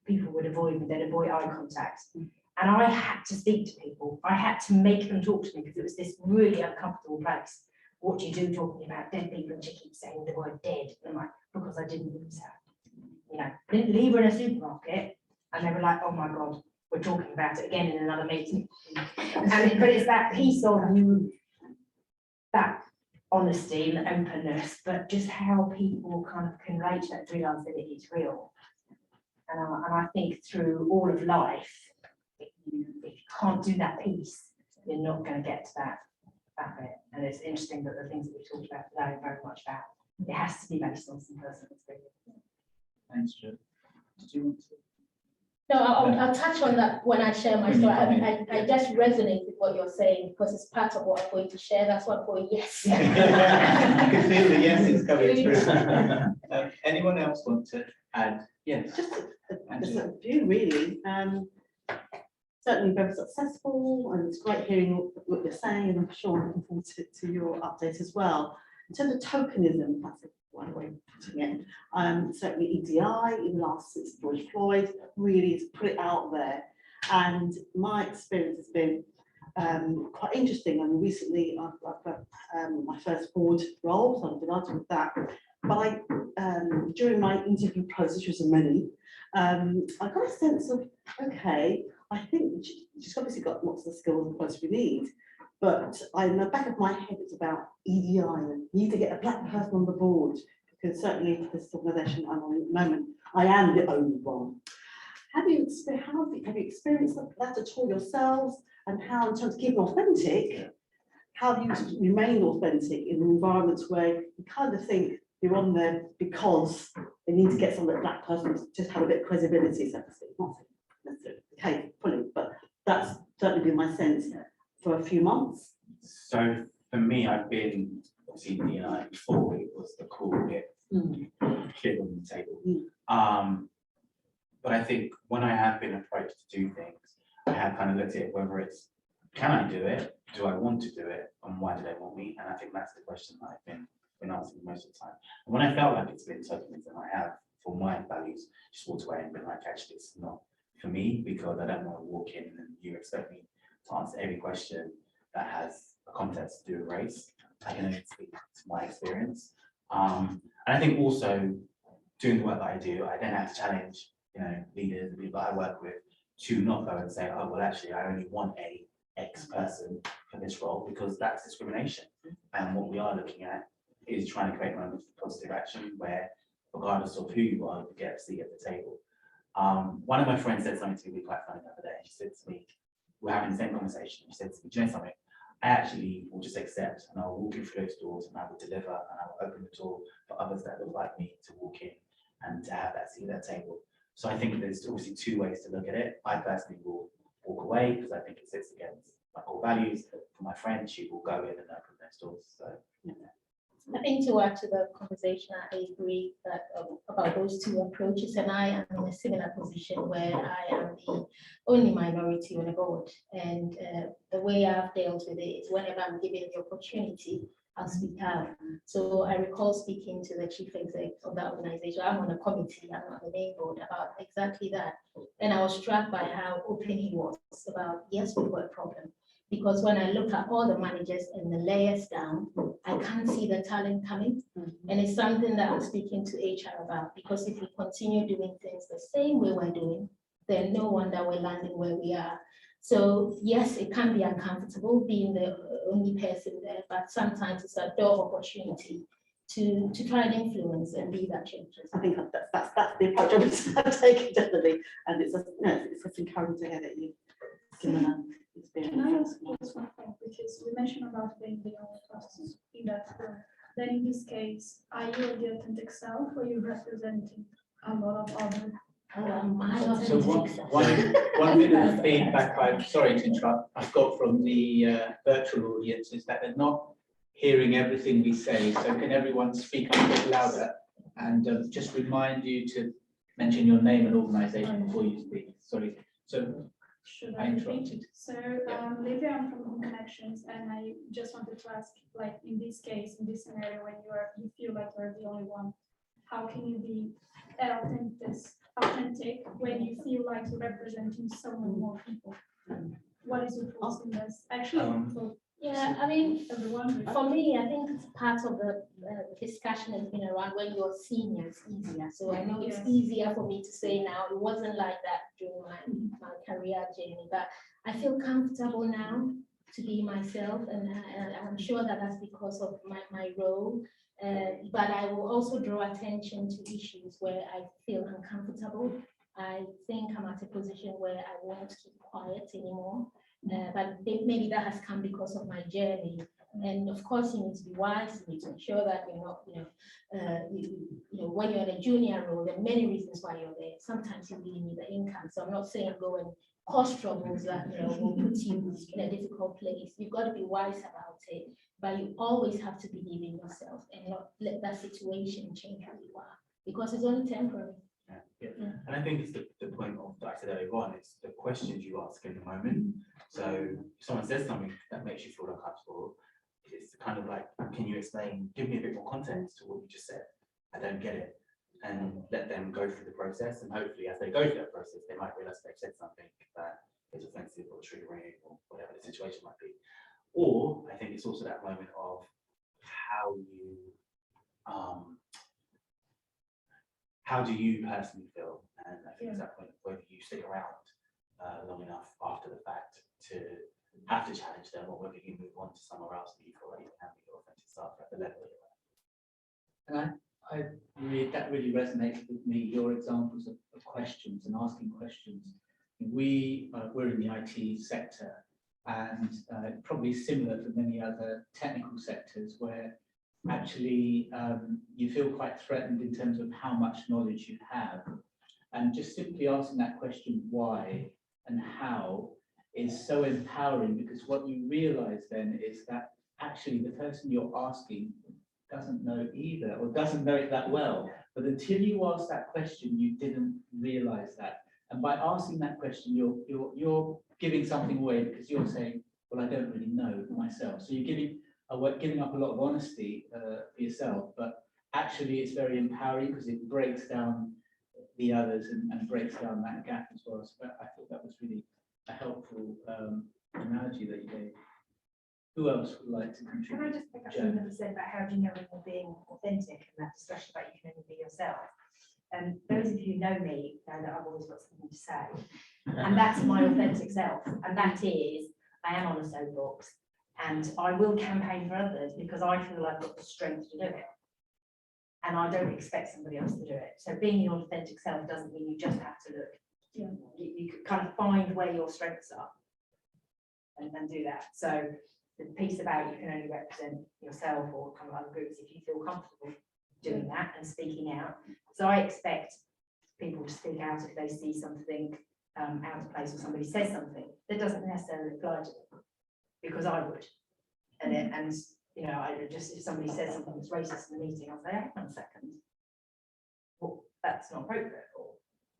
S2: People would avoid me, they'd avoid eye contact. And I had to speak to people. I had to make them talk to me because it was this really uncomfortable place. What do you do talking about dead people? And she keeps saying the word dead. And I'm like, because I didn't lose her. You know, didn't leave her in a supermarket. And they were like, oh my God, we're talking about it again in another meeting. But it's that piece of that honesty and openness, but just how people kind of can relate to that, realise that it is real. And I think through all of life, if you can't do that piece, you're not going to get to that bit. And it's interesting that the things that we talked about today are very much about, it has to be based on some personal experience.
S4: Thanks, Jo. Did you want to?
S11: No, I'll touch on that when I share my story. I just resonate with what you're saying because it's part of what I'm going to share. That's why I'm going, yes.
S4: I can feel the yeses coming through. Anyone else want to add? Yes.
S12: Just a few really. Certainly very successful, and it's great hearing what you're saying, and I'm sure I'm looking forward to your update as well. In terms of tokenism, that's one way of putting it. Certainly EDI, even last since George Floyd, really has put it out there. And my experience has been quite interesting. And recently I've got my first board role, so I'm delighted with that. But during my interview process, which was many, I got a sense of, okay, I think she's obviously got lots of the skills and qualities we need, but in the back of my head, it's about EDI and you need to get a black person on the board, because certainly for this organisation I'm on at the moment, I am the only one. Have you experienced that at all yourselves, and how, in terms of keeping authentic, how do you remain authentic in environments where you kind of think you're on there because they need to get some of that black person to just have a bit of credibility, so to speak? Not necessarily the case fully, but that's certainly been my sense for a few months.
S10: So for me, I've been obviously in the before it was the cool bit clear on the table. But I think when I have been approached to do things, I have kind of looked at it, whether it's, can I do it? Do I want to do it? And why do they want me? And I think that's the question that I've been asking most of the time. And when I felt like it's been tokenism, I have for my values, just walked away and been like, actually, it's not for me, because I don't want to walk in and you expect me to answer every question that has a context to do with race. I can only speak to my experience. And I think also doing the work that I do, I then have to challenge, leaders, the people that I work with, to not go and say, oh, well, actually, I only want a X person for this role, because that's discrimination. And what we are looking at is trying to create moments of positive action where, regardless of who you are, you get a seat at the table. One of my friends said something to me quite funny the other day. She said to me, we're having the same conversation. She said to me, do you know something? I actually will just accept, and I'll walk in through those doors, and I will deliver, and I will open the door for others that look like me to walk in and to have that seat at that table. So I think there's obviously two ways to look at it. I personally will walk away because I think it sits against my core values. For my friend, she will go in and open those doors. So,
S11: I think to add to the conversation, I agree that about those two approaches, and I am in a similar position where I am the only minority on the board, and the way I've dealt with it is whenever I'm given the opportunity, I'll speak out. So I recall speaking to the chief exec of that organization. I'm on a committee, I'm on the main board, about exactly that, and I was struck by how open he was about, yes, we've got a problem. Because when I look at all the managers and the layers down, I can't see the talent coming. And it's something that I'm speaking to HR about, because if we continue doing things the same way we're doing, then no wonder we're landing where we are. So yes, it can be uncomfortable being the only person there, but sometimes it's a door of opportunity to try and influence and be that change.
S12: I think that's the approach I've taken, definitely. And it's just encouraging to hear that you similar experience.
S13: Can I ask just one thing, because we mentioned about being the only person in that room. Then in this case, are you the authentic self, or you representing a lot of other?
S4: So one bit of feedback, I'm sorry to interrupt, I've got from the virtual audience is that they're not hearing everything we say. So can everyone speak a bit louder, and just remind you to mention your name and organisation before you speak. Sorry. So
S13: Should
S4: I interrupted.
S13: So Livia, I'm from Home Connections, and I just wanted to ask, like in this case, in this scenario, when you feel like you're the only one, how can you be authentic when you feel like you're representing so many more people? What is your thoughts on this? Actually,
S11: yeah, I mean,
S13: everyone.
S11: for me, I think it's part of the discussion has been around when you're senior, it's easier. So I know it's easier for me to say now. It wasn't like that during my career journey, but I feel comfortable now to be myself, and I'm sure that that's because of my role. But I will also draw attention to issues where I feel uncomfortable. I think I'm at a position where I won't keep quiet anymore. But maybe that has come because of my journey. And of course, you need to be wise. You need to ensure that you're not, when you're in a junior role, there are many reasons why you're there. Sometimes you really need the income. So I'm not saying go and cause troubles that will put you in a difficult place. You've got to be wise about it, but you always have to believe in yourself and not let that situation change who you are, because it's only temporary.
S10: Yeah. And I think it's the point of that I said earlier on, it's the questions you ask in the moment. So if someone says something that makes you feel uncomfortable, it's kind of like, can you explain, give me a bit more context to what you just said? I don't get it. And let them go through the process, and hopefully as they go through that process, they might realize they've said something that is offensive or triggering or whatever the situation might be. Or I think it's also that moment of how do you personally feel? And I think it's that point whether you stick around long enough after the fact to have to challenge them, or whether you move on to somewhere else that you feel like you can be your authentic self at the level you're at.
S4: And that really resonates with me, your examples of questions and asking questions. We're in the IT sector, and probably similar to many other technical sectors where actually you feel quite threatened in terms of how much knowledge you have. And just simply asking that question, why and how, is so empowering, because what you realize then is that actually the person you're asking doesn't know either, or doesn't know it that well. But until you ask that question, you didn't realize that. And by asking that question, you're giving something away, because you're saying, well, I don't really know myself. So you're giving up a lot of honesty for yourself, but actually it's very empowering because it breaks down the others and breaks down that gap as well. So I thought that was really a helpful analogy that you gave. Who else would like to
S2: Can I
S4: contribute?
S2: just pick up
S4: Jo.
S2: something that said about how do you know when you're being authentic and that discussion about you can only be yourself? Those of you who know me know that I've always got something to say, and that's my authentic self, and that is I am on a soapbox, and I will campaign for others because I feel I've got the strength to do it, and I don't expect somebody else to do it. So being your authentic self doesn't mean you just have to look. You could kind of find where your strengths are and do that. So the piece about you can only represent yourself or kind of other groups if you feel comfortable doing that and speaking out. So I expect people to speak out if they see something out of place or somebody says something that doesn't necessarily apply to them, because I would. And you know, I just, if somebody says something that's racist in the meeting, I'll say, hang on a second, well, that's not appropriate, or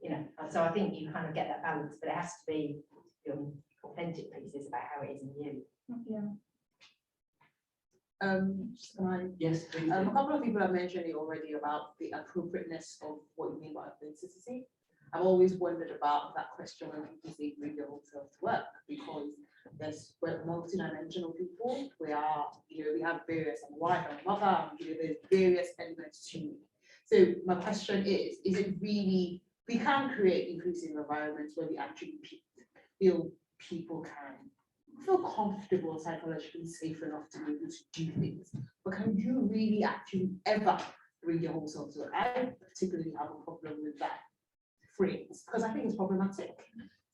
S2: you know. And so I think you kind of get that balance, but it has to be your authentic pieces about how it is in you.
S13: Yeah.
S3: Can I?
S4: Yes, please.
S3: A couple of people have mentioned it already about the appropriateness of what you mean by authenticity. I've always wondered about that question when people say bring your whole self to work, because we're multidimensional people. We are, you know, we have various, I'm white, I'm mother, you know, there's various elements to me. So my question is it really, we can create inclusive environments where we actually feel people can feel comfortable, psychologically safe enough to be able to do things, but can you really actually ever bring your whole self to it? I particularly have a problem with that phrase because I think it's problematic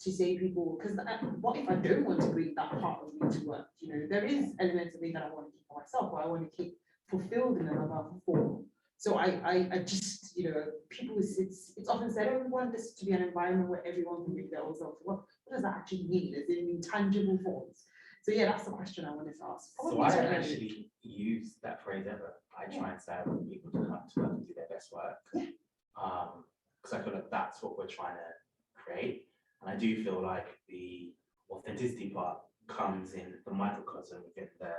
S3: to say people, because what if I don't want to bring that part of me to work? You know, there is elements of me that I want to keep for myself, or I want to keep fulfilled in another form. So I just, you know, people, it's often said, oh, we want this to be an environment where everyone can bring their own self to work. What does that actually mean? Is it in tangible forms? So yeah, that's the question I wanted to ask.
S10: So I don't actually use that phrase ever. I try and say I want people to come to work and do their best work. Because I feel like that's what we're trying to create. And I do feel like the authenticity part comes in the microcosm within the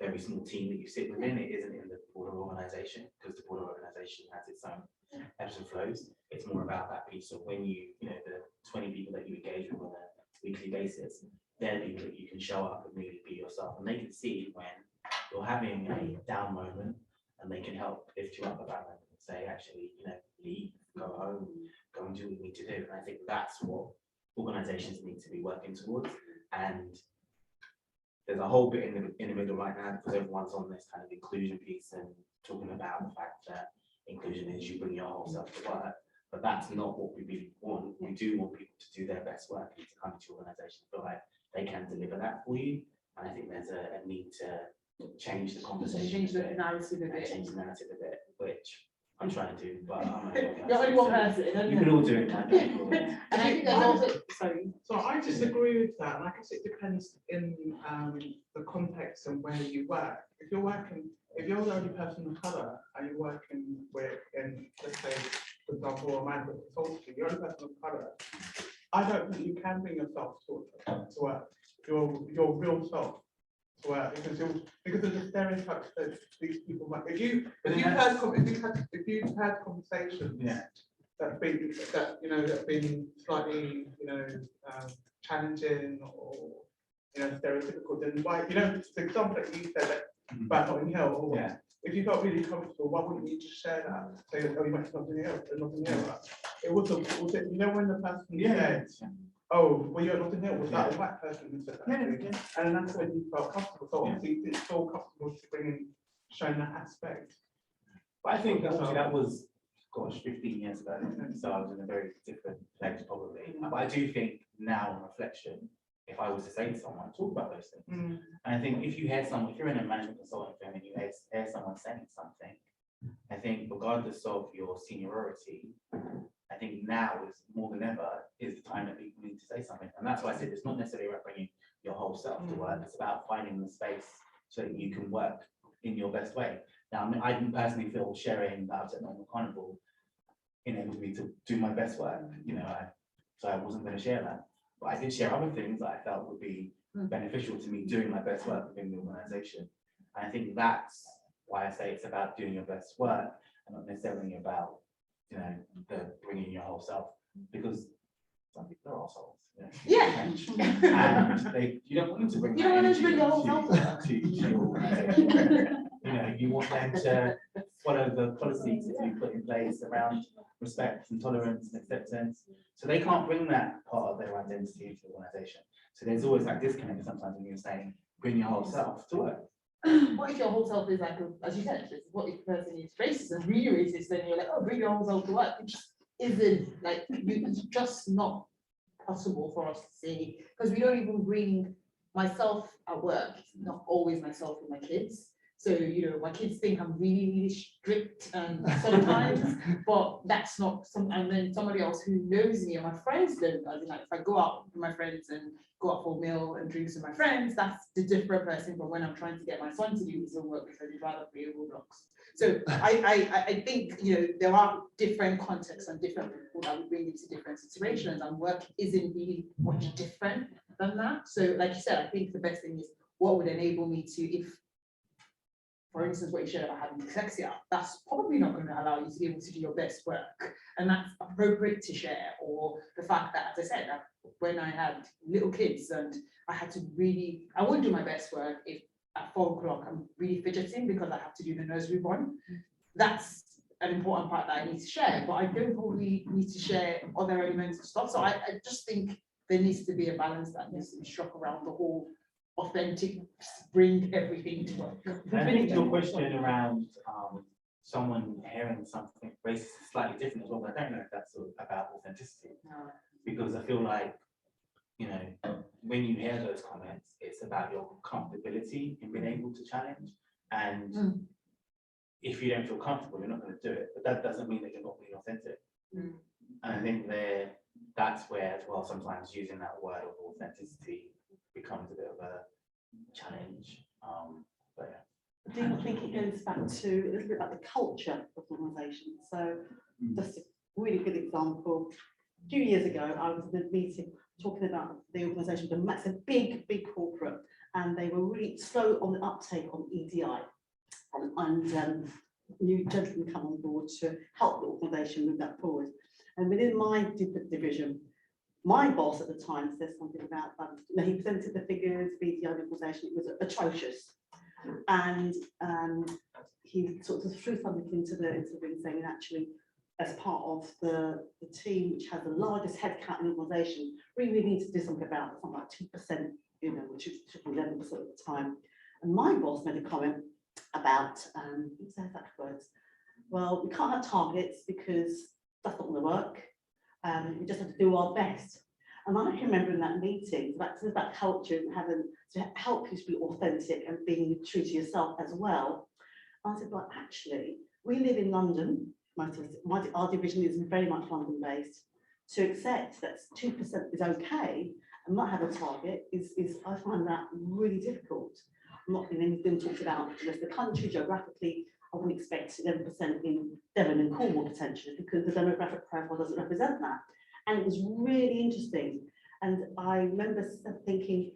S10: very small team that you sit within. It isn't in the broader organization, because the broader organization has its own ebbs and flows. It's more about that piece of when you know, the 20 people that you engage with on a weekly basis, they're the people that you can show up and really be yourself. And they can see when you're having a down moment, and they can help lift you up at that moment and say, actually, you know, leave, go home, go and do what you need to do. And I think that's what organizations need to be working towards. And there's a whole bit in the middle right now, because everyone's on this kind of inclusion piece and talking about the fact that inclusion is you bring your whole self to work, but that's not what we really want. We do want people to do their best work and to come to your organization, feel like they can deliver that for you. And I think there's a need to change the conversation,
S3: change the narrative a bit,
S10: which I'm trying to do, but I'm
S3: you're only one person.
S10: You can all do it.
S3: And I think there's also, sorry.
S14: So I disagree with that, and I guess it depends in the context and where you work. If you're the only person of colour and you're working with, let's say, for example, a man with consultancy, you're the only person of colour, I don't think you can bring yourself to work, your real self to work, because of the stereotypes that these people might. If you've had conversations, that been slightly, challenging or stereotypical, then why, the example that you said about Notting Hill, or if you felt really comfortable, why wouldn't you just share that? Say, oh, you went to Notting Hill, it was it, when the person said, oh, well, you're Notting Hill, was that a white person who said that? And that's when you felt comfortable. So obviously it's so comfortable to showing that aspect.
S10: But I think that was, gosh, 15 years ago, so I was in a very different place probably. But I do think now on reflection, if I was to say to someone, talk about those things. And I think if you hear someone, if you're in a management consulting firm and you hear someone saying something, I think regardless of your seniority, I think now is more than ever is the time that people need to say something. And that's why I said it's not necessarily about bringing your whole self to work. It's about finding the space so that you can work in your best way. Now, I personally feel sharing that I was at Normal Carnival enabled me to do my best work. So I wasn't going to share that. But I did share other things that I felt would be beneficial to me doing my best work within the organization. And I think that's why I say it's about doing your best work and not necessarily about, you know, the bringing your whole self, because some people are assholes.
S1: Yeah.
S10: And you don't want them to bring.
S1: You don't want them to bring your whole
S10: self
S1: self
S10: to your organisation. You know, you want them to follow the policies that you put in place around respect and tolerance and acceptance. So they can't bring that part of their identity to the organisation. So there's always that disconnect sometimes when you're saying, bring your whole self to work.
S1: What if your whole self is like, as you said, what if the person is racist and really racist, then you're like, oh, bring your whole self to work. It just isn't like, it's just not possible for us to say, because we don't even bring myself at work, it's not always myself with my kids. So, you know, my kids think I'm really, really strict and sometimes, but that's not some, and then somebody else who knows me and my friends don't, I mean, like if I go out with my friends and go out for a meal and drinks with my friends, that's the different person from when I'm trying to get my son to do his homework because he'd rather play Roblox. So I think, you know, there are different contexts and different people that we bring into different situations, and work isn't really much different than that. So like you said, I think the best thing is what would enable me to, if, for instance, what you shared about having dyslexia, that's probably not going to allow you to be able to do your best work. And that's appropriate to share. Or the fact that, as I said, that when I had little kids and I had to really, I wouldn't do my best work if at 4 o'clock I'm really fidgeting because I have to do the nursery run. That's an important part that I need to share, but I don't probably need to share other elements of stuff. So I just think there needs to be a balance that needs to be struck around the whole authentic, bring everything to work.
S10: I think your question around someone hearing something racist is slightly different as well, but I don't know if that's about authenticity. Because I feel like, you know, when you hear those comments, it's about your comfortability in being able to challenge. And if you don't feel comfortable, you're not going to do it. But that doesn't mean that you're not being authentic. And I think that's where, as well, sometimes using that word of authenticity becomes a bit of a challenge. But yeah.
S12: I do think it goes back to a little bit about the culture of the organisation. So just a really good example. A few years ago, I was in a meeting talking about the organisation, but that's a big corporate, and they were really slow on the uptake on EDI. And new gentlemen come on board to help the organisation move that forward. And within my division, my boss at the time said something about, he presented the figures, BDI organisation, it was atrocious. And he sort of threw something into the ring saying, actually, as part of the team which has the largest headcount in the organisation, we really need to do something about it, something like 2%, you know, which should be 11% at the time. And my boss made a comment about, what's the exact words? Well, we can't have targets because that's not going to work. We just have to do our best. And I can remember in that meeting, that's about culture and having to help you to be authentic and being true to yourself as well. I said, well, actually, we live in London. Our division is very much London based. To accept that 2% is okay and not have a target is I find that really difficult. I'm not going to talk about the rest of the country geographically. I wouldn't expect 11% in Devon and Cornwall potentially because the demographic profile doesn't represent that. And it was really interesting. And I remember thinking,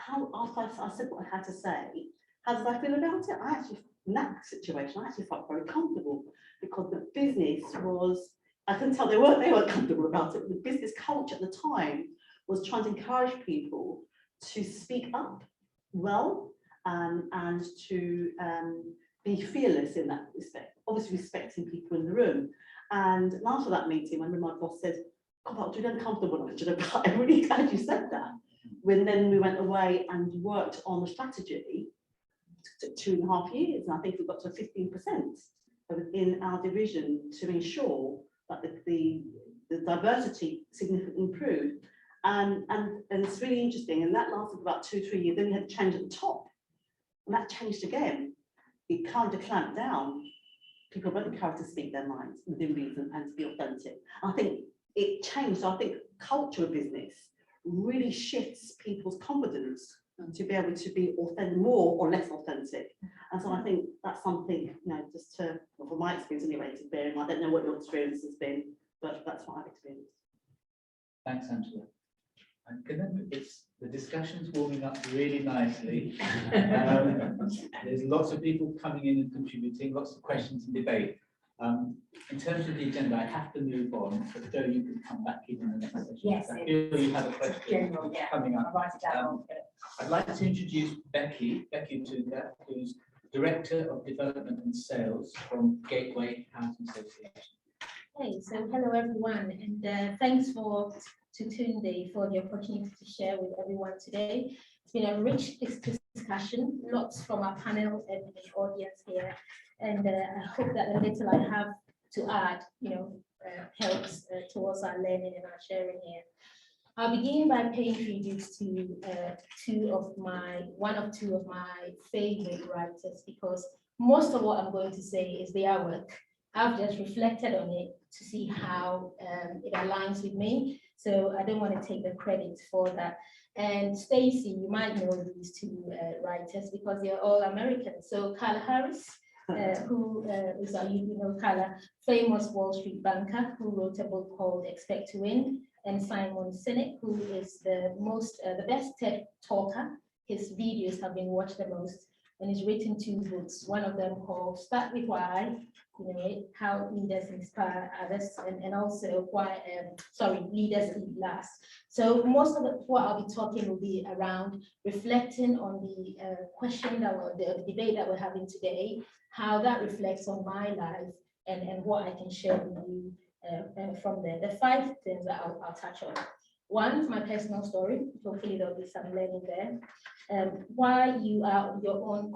S12: after I said what I had to say, how did I feel about it? I actually, in that situation, I actually felt very comfortable because the business was, I can tell they weren't comfortable about it. The business culture at the time was trying to encourage people to speak up well and to be fearless in that respect, obviously respecting people in the room. And after that meeting, when my boss said, God, I was really uncomfortable, I'm really glad you said that. When then we went away and worked on the strategy, it took 2.5 years, and I think we got to 15% within our division to ensure that the diversity significantly improved. And it's really interesting, and that lasted about 2-3 years. Then we had to change at the top, and that changed again. It kind of clamped down. People weren't encouraged to speak their minds within reason and to be authentic. I think it changed. So I think culture of business really shifts people's confidence to be able to be authentic, more or less authentic. And so I think that's something, you know, just to, well, from my experience anyway, to bear in mind. I don't know what your experience has been, but that's what I've experienced.
S4: Thanks, Angela. The discussion's warming up really nicely. There's lots of people coming in and contributing, lots of questions and debate. In terms of the agenda, I have to move on, but Joe, you can come back in the next session.
S2: Yes,
S4: I feel you have a question
S2: general, yeah.
S4: coming up.
S2: I'll write it down.
S4: I'd like to introduce Becky Tuka, who's Director of Development and Sales from Gateway Housing Association.
S11: Hey, so hello everyone, and thanks to Tunde for the opportunity to share with everyone today. It's been a rich discussion, lots from our panel and the audience here, and I hope that the little I have to add, helps towards our learning and our sharing here. I'll begin by paying tribute to one of two of my favorite writers, because most of what I'm going to say is their work. I've just reflected on it to see how it aligns with me. So I don't want to take the credit for that. And Stacey, you might know these two writers because they're all Americans. So Carla Harris, who is, Carla, famous Wall Street banker who wrote a book called Expect to Win, and Simon Sinek, who is the best TED talker. His videos have been watched the most, and he's written two books, one of them called Start With Why, how leaders inspire others, and also leaders lead last. So most of what I'll be talking will be around reflecting on the question the debate that we're having today, how that reflects on my life, and what I can share with you from there. The 5 things that I'll touch on. One, my personal story. Hopefully there'll be some learning there. Why you are your own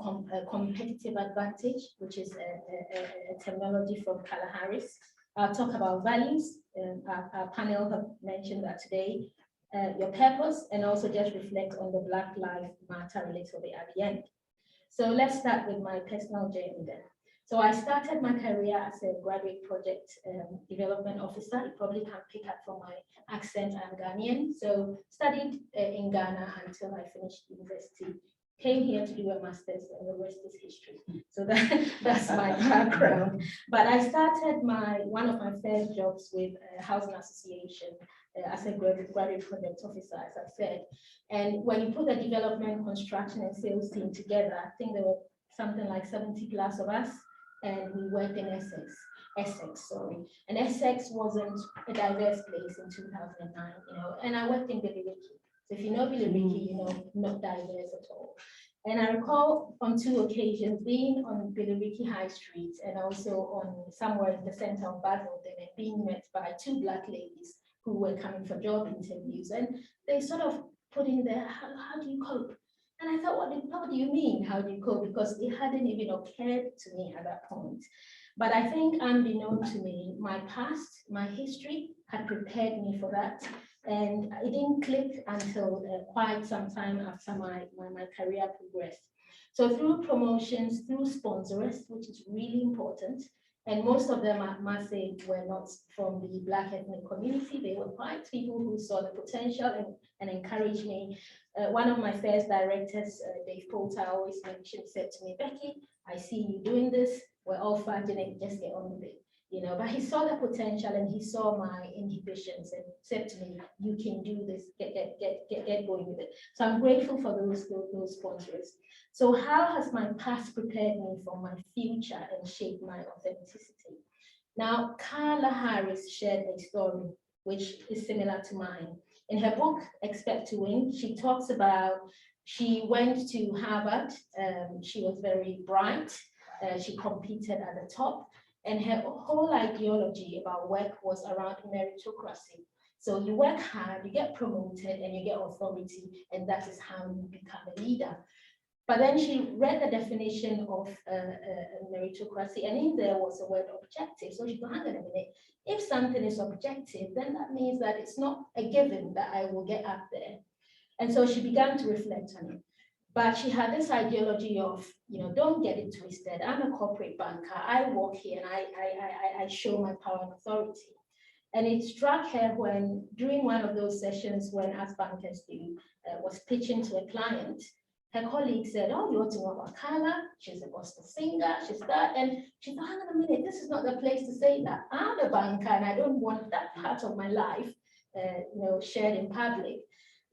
S11: competitive advantage, which is a terminology from Carla Harris. I'll talk about values. Our panel have mentioned that today. Your purpose, and also just reflect on the Black Lives Matter a little bit at the end. So let's start with my personal journey then. So I started my career as a graduate project development officer. You probably can pick up from my accent, I'm Ghanaian. So studied in Ghana until I finished university. Came here to do a master's, and the rest is history. So that's my background. But I started one of my first jobs with a housing association as a graduate project officer, as I said. And when you put the development, construction, and sales team together, I think there were something like 70 plus of us. And we worked in Essex, and Essex wasn't a diverse place in 2009, and I worked in Billericay. So if you know Billericay, not diverse at all. And I recall on 2 occasions being on Billericay High Street and also on somewhere in the center of Basildon and being met by 2 Black ladies who were coming for job interviews, and they sort of put in there, how do you cope? And I thought, what do you mean? How do you cope? Because it hadn't even occurred to me at that point. But I think unbeknown to me, my past, my history had prepared me for that. And it didn't click until quite some time after my career progressed. So through promotions, through sponsors, which is really important, and most of them, I must say, were not from the Black ethnic community. They were white people who saw the potential and encouraged me. One of my first directors, Dave Poulter, always said to me, Becky, I see you doing this. We're all fighting it, just get on with it. But he saw the potential and he saw my inhibitions and said to me, you can do this, get going with it. So I'm grateful for those sponsors. So how has my past prepared me for my future and shaped my authenticity? Now, Carla Harris shared a story which is similar to mine. In her book, Expect to Win, she talks about, she went to Harvard, she was very bright, she competed at the top, and her whole ideology about work was around meritocracy. So you work hard, you get promoted, and you get authority, and that is how you become a leader. But then she read the definition of meritocracy, and in there was the word objective. So she thought, hang on a minute, if something is objective, then that means that it's not a given that I will get up there. And so she began to reflect on it. But she had this ideology of, don't get it twisted. I'm a corporate banker. I walk here and I show my power and authority. And it struck her when, during one of those sessions when, as bankers do, was pitching to a client, her colleague said, oh, you want to know about Carla? She's a gospel singer, she's that. And she thought, hang on a minute, this is not the place to say that. I'm a banker and I don't want that part of my life shared in public.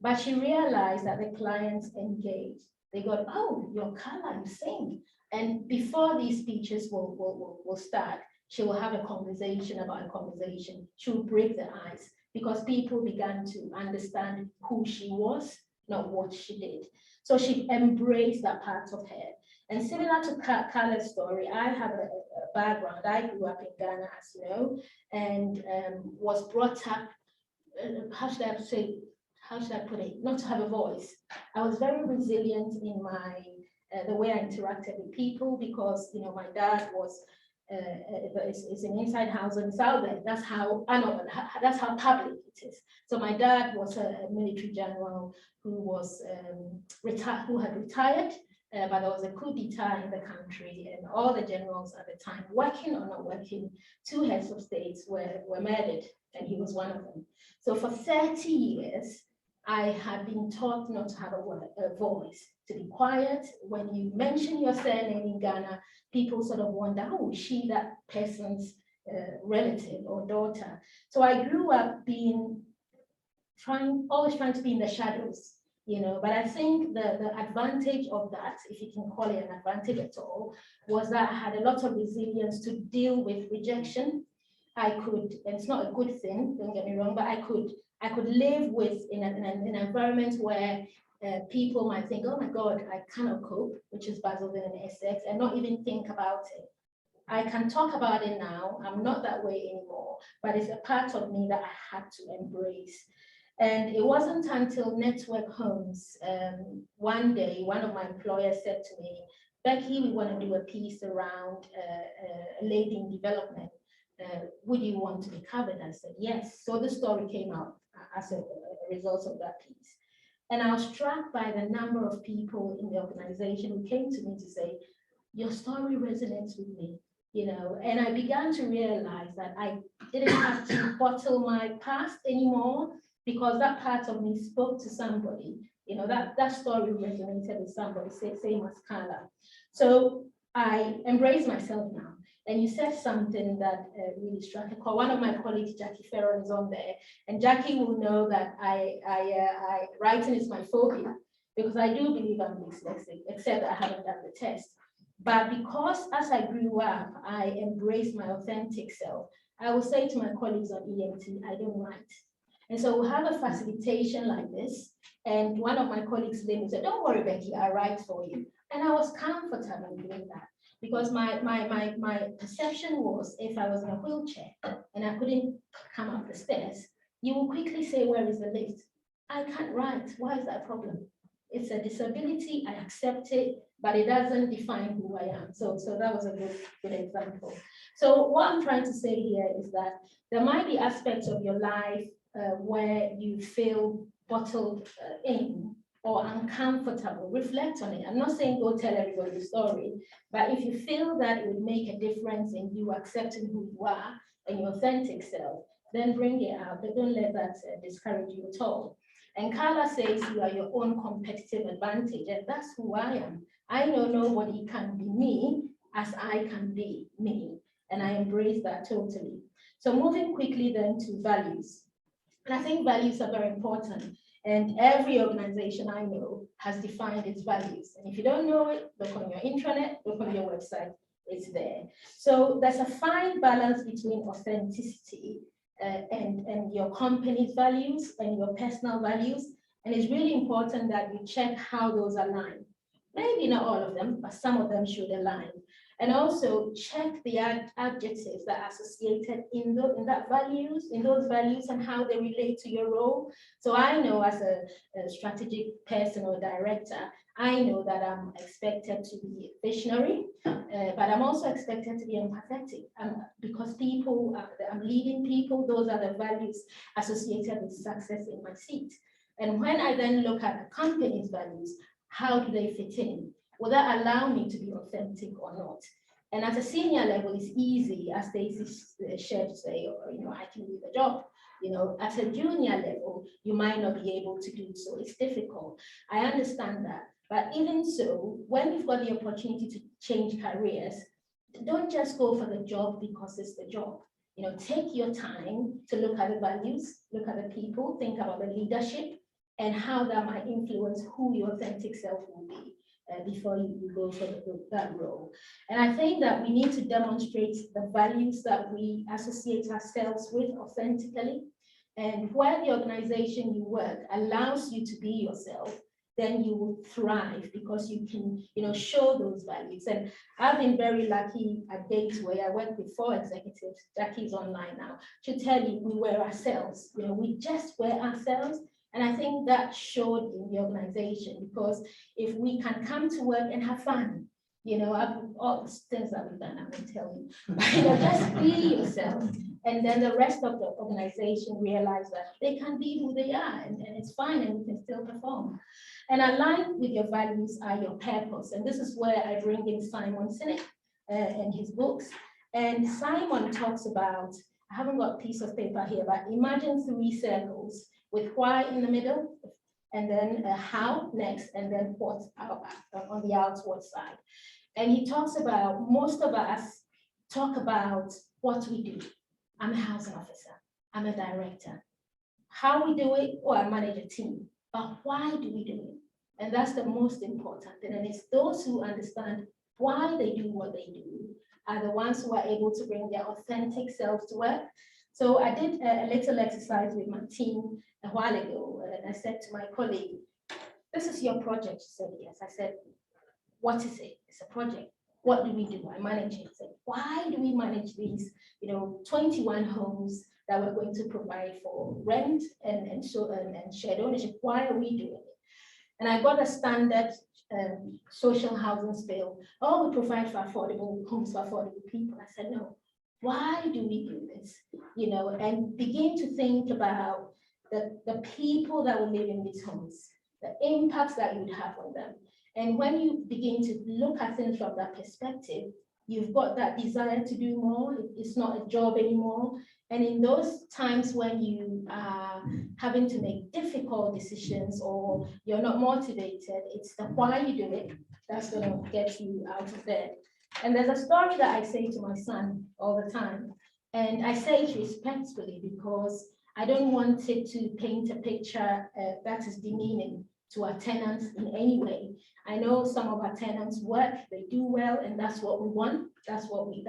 S11: But she realized that the clients engaged. They got, oh, your color, you sing. And before these speeches will start, she will have a conversation about a conversation. She will break the ice because people began to understand who she was, not what she did. So she embraced that part of her. And similar to Carla's story, I have a background. I grew up in Ghana, as you know, and was brought up, how should I put it, not to have a voice. I was very resilient in my, the way I interacted with people because, you know, my dad was, it's an inside house and it's out there. That's how, I know, that's how public it is. So my dad was a military general who was who had retired, but there was a coup d'etat in the country and all the generals at the time, working or not working, 2 heads of states were murdered and he was one of them. So for 30 years, I had been taught not to have a voice, to be quiet. When you mention your surname in Ghana, people sort of wonder, oh, is she that person's relative or daughter? So I grew up always trying to be in the shadows, you know, but I think the advantage of that, if you can call it an advantage at all, was that I had a lot of resilience to deal with rejection. I could, and it's not a good thing, don't get me wrong, but I could live with in an environment where people might think, oh my God, I cannot cope, which is Basildon and Essex, and not even think about it. I can talk about it now. I'm not that way anymore, but it's a part of me that I had to embrace. And it wasn't until Network Homes, one day, one of my employers said to me, Becky, we want to do a piece around a lady in development. Would you want to be covered? I said, yes. So the story came out as a result of that piece. And I was struck by the number of people in the organization who came to me to say, your story resonates with me, you know, and I began to realize that I didn't have to bottle my past anymore because that part of me spoke to somebody, you know, that story resonated with somebody, same as Carla. So I embrace myself now. And you said something that really struck a chord. One of my colleagues, Jackie Ferron, is on there, and Jackie will know that writing is my phobia because I do believe I'm dyslexic, except that I haven't done the test. But because as I grew up, I embraced my authentic self, I will say to my colleagues on EMT, I don't write. And so we'll have a facilitation like this, and one of my colleagues then said, don't worry, Becky, I'll write for you. And I was comfortable doing that. Because my perception was if I was in a wheelchair and I couldn't come up the stairs, you will quickly say, where is the lift? I can't write. Why is that a problem? It's a disability. I accept it, but it doesn't define who I am. So that was a good example. So what I'm trying to say here is that there might be aspects of your life where you feel bottled in or uncomfortable. Reflect on it. I'm not saying go tell everybody the story, but if you feel that it would make a difference in you accepting who you are and your authentic self, then bring it out. But don't let that discourage you at all. And Carla says you are your own competitive advantage, and that's who I am. I know nobody can be me as I can be me, and I embrace that totally. So moving quickly then to values. And I think values are very important. And every organization I know has defined its values. And if you don't know it, look on your intranet, look on your website, it's there. So there's a fine balance between authenticity and your company's values and your personal values. And it's really important that you check how those align. Maybe not all of them, but some of them should align. And also check the adjectives that are associated in those values and how they relate to your role. So I know as a strategic person or director, I know that I'm expected to be visionary, but I'm also expected to be empathetic because I'm leading people. Those are the values associated with success in my seat. And when I then look at a company's values, how do they fit in? Will that allow me to be authentic or not? And at a senior level, it's easy, as Stacey shared, say, I can do the job. At a junior level, you might not be able to do so. It's difficult. I understand that. But even so, when you've got the opportunity to change careers, don't just go for the job because it's the job. Take your time to look at the values, look at the people, think about the leadership, and how that might influence who your authentic self will be before you go for that role. And I think that we need to demonstrate the values that we associate ourselves with authentically. And where the organization you work allows you to be yourself, then you will thrive because you can, show those values. And I've been very lucky at Gateway. I work with 4 executives. Jackie's online now to tell you we were ourselves. We just were ourselves. And I think that showed in the organization, because if we can come to work and have fun, all the things that we've done, I won't tell you, but just be yourself. And then the rest of the organization realize that they can be who they are, and it's fine, and we can still perform. And aligned with your values are your purpose. And this is where I bring in Simon Sinek and his books. And Simon talks about, I haven't got a piece of paper here, but imagine 3 circles with why in the middle, and then how next, and then what on the outward side. And he talks about, most of us talk about what we do. I'm a housing officer, I'm a director. How we do it, or I manage a team, but why do we do it? And that's the most important thing. And it's those who understand why they do what they do are the ones who are able to bring their authentic selves to work. So I did a little exercise with my team a while ago, and I said to my colleague, this is your project. She said, yes. I said, what is it? It's a project. What do we do? I manage it. I said, why do we manage these, 21 homes that we're going to provide for rent and shared ownership? Why are we doing it? And I got a standard social housing spill. Oh, we provide for affordable homes for affordable people. I said, no. Why do we do this? And begin to think about the people that will live in these homes, the impacts that you would have on them. And when you begin to look at things from that perspective, you've got that desire to do more. It's not a job anymore. And in those times when you are having to make difficult decisions or you're not motivated, it's the why you do it that's going to get you out of bed. And there's a story that I say to my son all the time. And I say it respectfully because I don't want it to paint a picture that is demeaning to our tenants in any way. I know some of our tenants work, they do well, and that's what we want. That's why we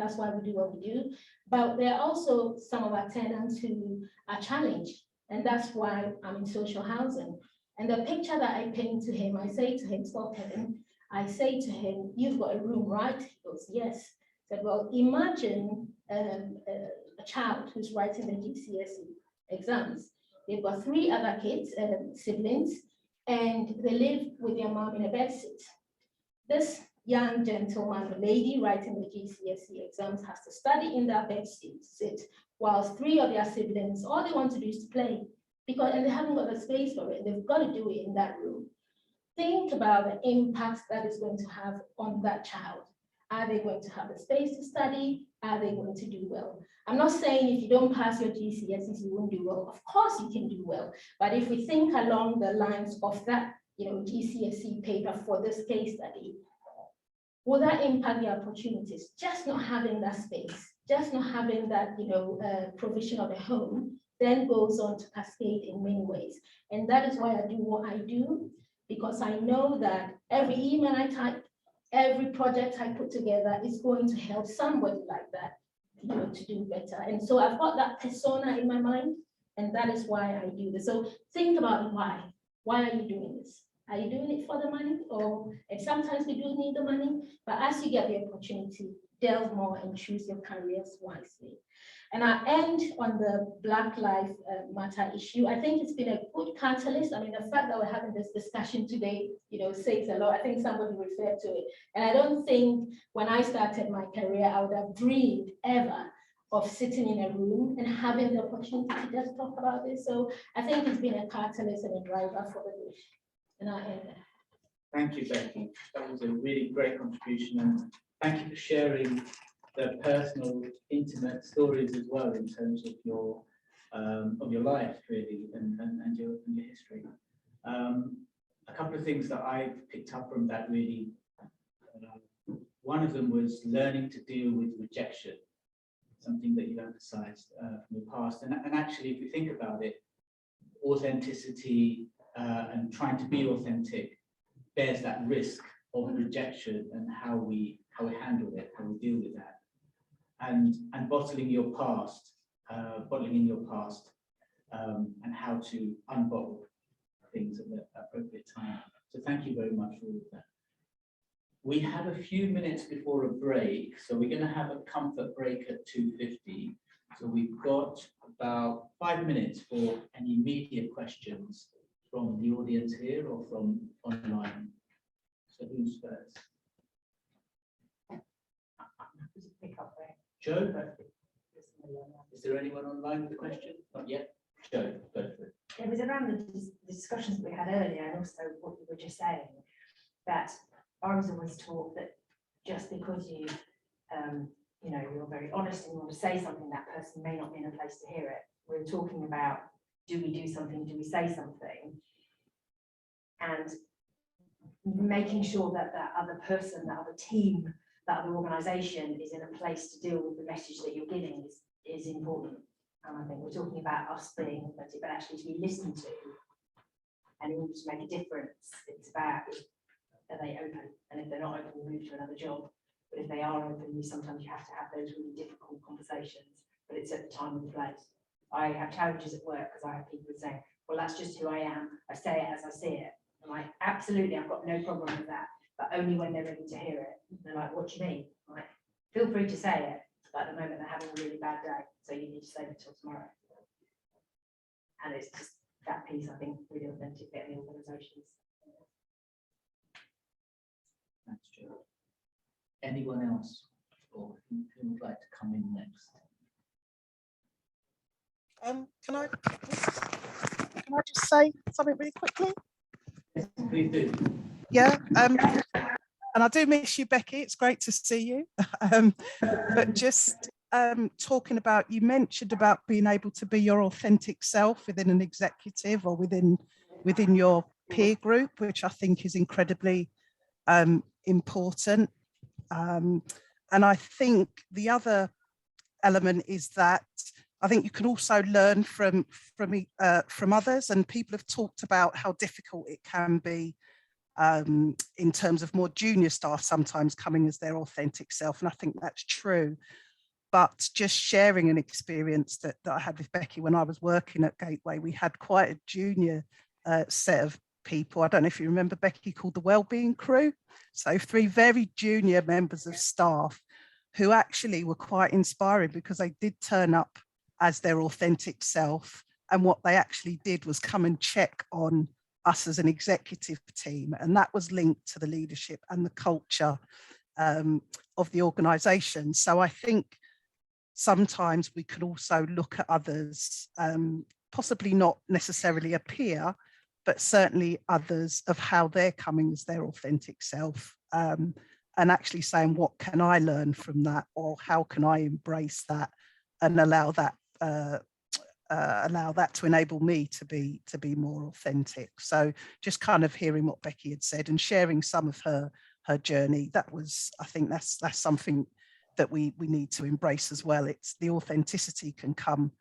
S11: do what we do. But there are also some of our tenants who are challenged, and that's why I'm in social housing. And the picture that I paint to him, I say to him, stop Kevin, I say to him, you've got a room, right? He goes, yes. I said, well, imagine a child who's writing the GCSE exams. They've got 3 other kids, siblings, and they live with their mom in a bedsit. This young gentleman, the lady writing the GCSE exams, has to study in that bedsit, whilst 3 of their siblings, all they want to do is to play, and they haven't got the space for it. They've got to do it in that room. Think about the impact that is going to have on that child. Are they going to have the space to study? Are they going to do well? I'm not saying if you don't pass your GCSEs, you won't do well. Of course you can do well. But if we think along the lines of that, GCSE paper for this case study, will that impact the opportunities? Just not having that space, just not having that, provision of a home, then goes on to cascade in many ways. And that is why I do what I do, because I know that every email I type, every project I put together is going to help somebody like that, to do better. And so I've got that persona in my mind, and that is why I do this. So think about why. Why are you doing this? Are you doing it for the money? And sometimes we do need the money, but as you get the opportunity, delve more and choose your careers wisely. And I end on the Black Lives Matter issue. I think it's been a good catalyst. I mean, the fact that we're having this discussion today, says a lot. I think somebody referred to it. And I don't think when I started my career, I would have dreamed ever of sitting in a room and having the opportunity to just talk about this. So I think it's been a catalyst and a driver for the group. And I end there.
S4: Thank you, Becky. That was a really great contribution. And thank you for sharing the personal, intimate stories as well in terms of your life, really, and your history. A couple of things that I picked up from that, really. One of them was learning to deal with rejection, something that you emphasized from the past. And actually, if you think about it, authenticity and trying to be authentic bears that risk of rejection, and how we handle it, how we deal with that, and bottling your past, bottling in your past, and how to unbottle things at the appropriate time. So thank you very much for all of that. We have a few minutes before a break, so we're going to have a comfort break at 2:50. So we've got about 5 minutes for any immediate questions from the audience here or from online. So who's first? Joe? Is there anyone online with a question? Not yet. Joe, go for it.
S2: It was around the discussions that we had earlier, and also what you were just saying, that I was always taught that just because you, you know, you're very honest and you want to say something, that person may not be in a place to hear it. We're talking about, do we do something? Do we say something? And making sure that that other person, that other team, that other organisation is in a place to deal with the message that you're giving is important. And I think we're talking about us being authentic, but actually to be listened to and in order to make a difference. It's about, are they open? And if they're not open, we move to another job. But if they are open, sometimes you have to have those really difficult conversations, but it's at the time and place. I have challenges at work because I have people saying, well, that's just who I am. I say it as I see it. I'm like, absolutely, I've got no problem with that, but only when they're ready to hear it. They're like, what do you mean? I'm like, feel free to say it, but at the moment they're having a really bad day, so you need to save it till tomorrow. And it's just that piece, I think, really authentic bit in the organisations.
S4: Thanks, Joe. Anyone else, or who would like to come in next?
S6: Can I just say something really quickly?
S4: Yes, please do.
S6: Yeah, and I do miss you, Becky. It's great to see you. But just talking about, you mentioned about being able to be your authentic self within an executive or within your peer group, which I think is incredibly important. And I think the other element is that I think you can also learn from others, and people have talked about how difficult it can be in terms of more junior staff sometimes coming as their authentic self, and I think that's true. But just sharing an experience that I had with Becky when I was working at Gateway, we had quite a junior set of people. I don't know if you remember, Becky, called the Wellbeing Crew. So 3 very junior members of staff who actually were quite inspiring because they did turn up as their authentic self. And what they actually did was come and check on us as an executive team. And that was linked to the leadership and the culture of the organisation. So I think sometimes we could also look at others, possibly not necessarily a peer, but certainly others, of how they're coming as their authentic self, and actually saying, what can I learn from that, or how can I embrace that and allow that to enable me to be more authentic. So just kind of hearing what Becky had said and sharing some of her journey, that was, I think that's something that we need to embrace as well. It's the authenticity can come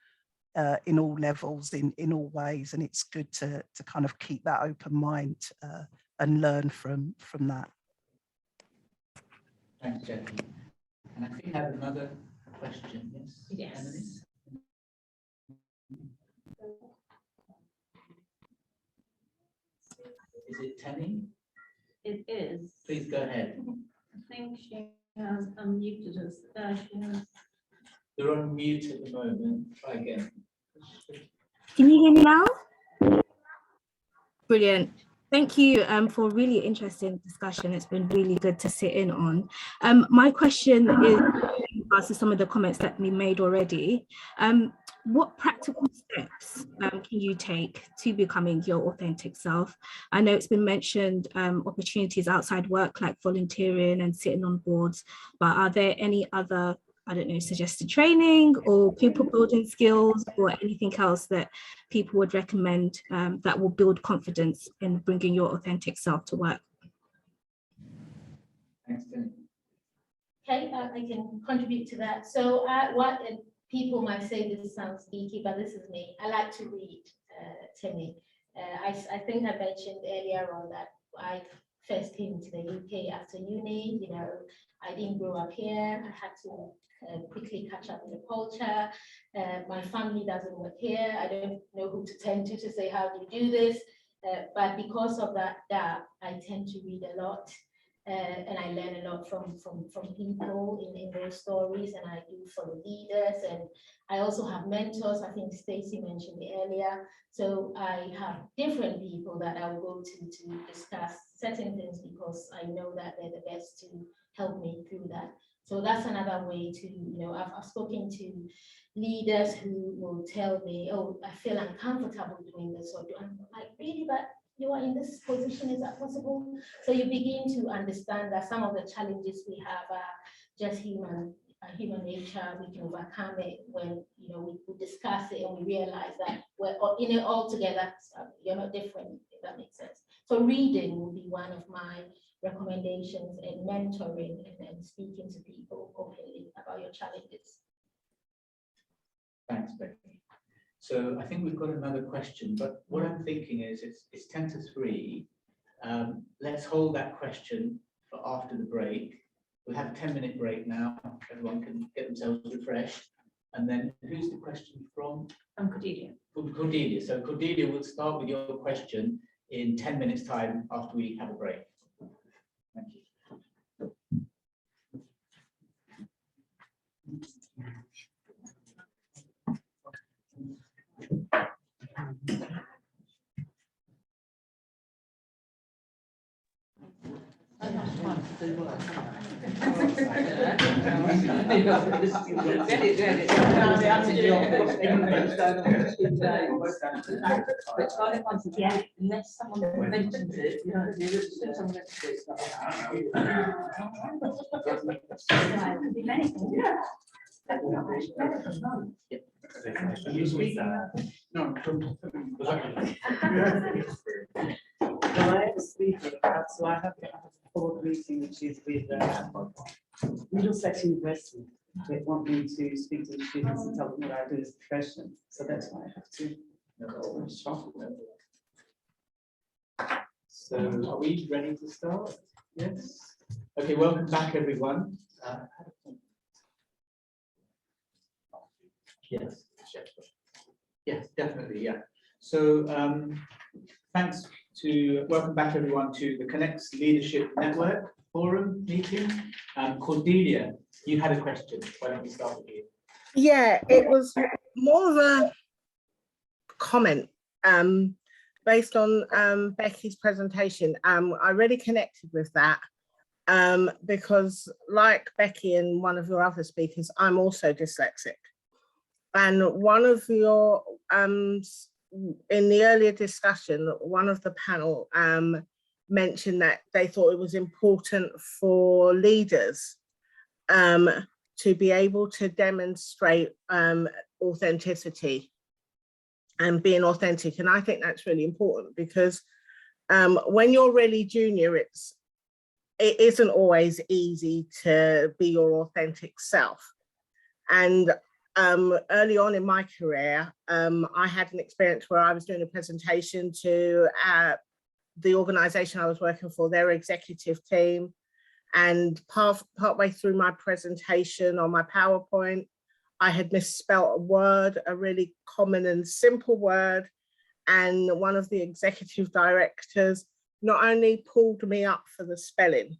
S6: in all levels, in all ways, and it's good to kind of keep that open mind and learn from that.
S4: Thanks, Jackie. And I think I have another question. Yes.
S11: Yes.
S4: Emily? Is it Tenny?
S15: It is.
S4: Please go ahead.
S15: I think she has unmuted us. She has.
S4: You're on mute at the moment. Try again.
S16: Can you hear me now? Brilliant. Thank you for a really interesting discussion. It's been really good to sit in on. My question is in regards to some of the comments that we made already. What practical steps can you take to becoming your authentic self? I know it's been mentioned opportunities outside work like volunteering and sitting on boards, but are there any other, I don't know, suggested training or people building skills or anything else that people would recommend that will build confidence in bringing your authentic self to work?
S4: Thanks, Tenny.
S11: Okay, I can contribute to that. So people might say this sounds geeky, but this is me. I like to read, Timmy. I think I mentioned earlier on that I first came to the UK after uni. You know, I didn't grow up here. I had to quickly catch up with the culture. My family doesn't work here. I don't know who to turn to say, how do you do this? But because of that, I tend to read a lot. And I learn a lot from people in those stories, and I do follow leaders, and I also have mentors. I think Stacey mentioned it earlier. So I have different people that I will go to discuss certain things because I know that they're the best to help me through that. So that's another way to, you know, I've spoken to leaders who will tell me, oh, I feel uncomfortable doing this, or I'm like, really, but you are in this position, is that possible? So you begin to understand that some of the challenges we have are just human nature. We can overcome it when, you know, we discuss it and we realize that we're in it all together. So you're not different, if that makes sense. So reading will be one of my recommendations, and mentoring and speaking to people openly about your challenges.
S4: Thanks, Becky. So I think we've got another question, but what I'm thinking is it's 10 to 3. Let's hold that question for after the break. We'll have a 10-minute break now. Everyone can get themselves refreshed. And then who's the question from?
S2: From Cordelia.
S4: From Cordelia. So Cordelia, we'll start with your question in 10 minutes time after we have a break. Thank you.
S15: Unless someone mentions it, you know, someone
S17: So I have a board meeting which is with Middlesex University. They want me to speak to the students and tell them what I do as a profession. So that's why I have to.
S4: So are we ready to start? Yes. Okay, welcome back, everyone. Yes. Yes, definitely, yeah. So welcome back, everyone, to the Connects Leadership Network Forum meeting. Cordelia, you had a question. Why don't we start with you?
S8: Yeah, it was more of a comment based on Becky's presentation. I really connected with that because, like Becky and one of your other speakers, I'm also dyslexic. And one of your, in the earlier discussion, one of the panel mentioned that they thought it was important for leaders to be able to demonstrate authenticity and being authentic. And I think that's really important because when you're really junior, it isn't always easy to be your authentic self. And early on in my career, I had an experience where I was doing a presentation to the organization I was working for, their executive team. And partway through my presentation on my PowerPoint, I had misspelt a word, a really common and simple word. And one of the executive directors not only pulled me up for the spelling,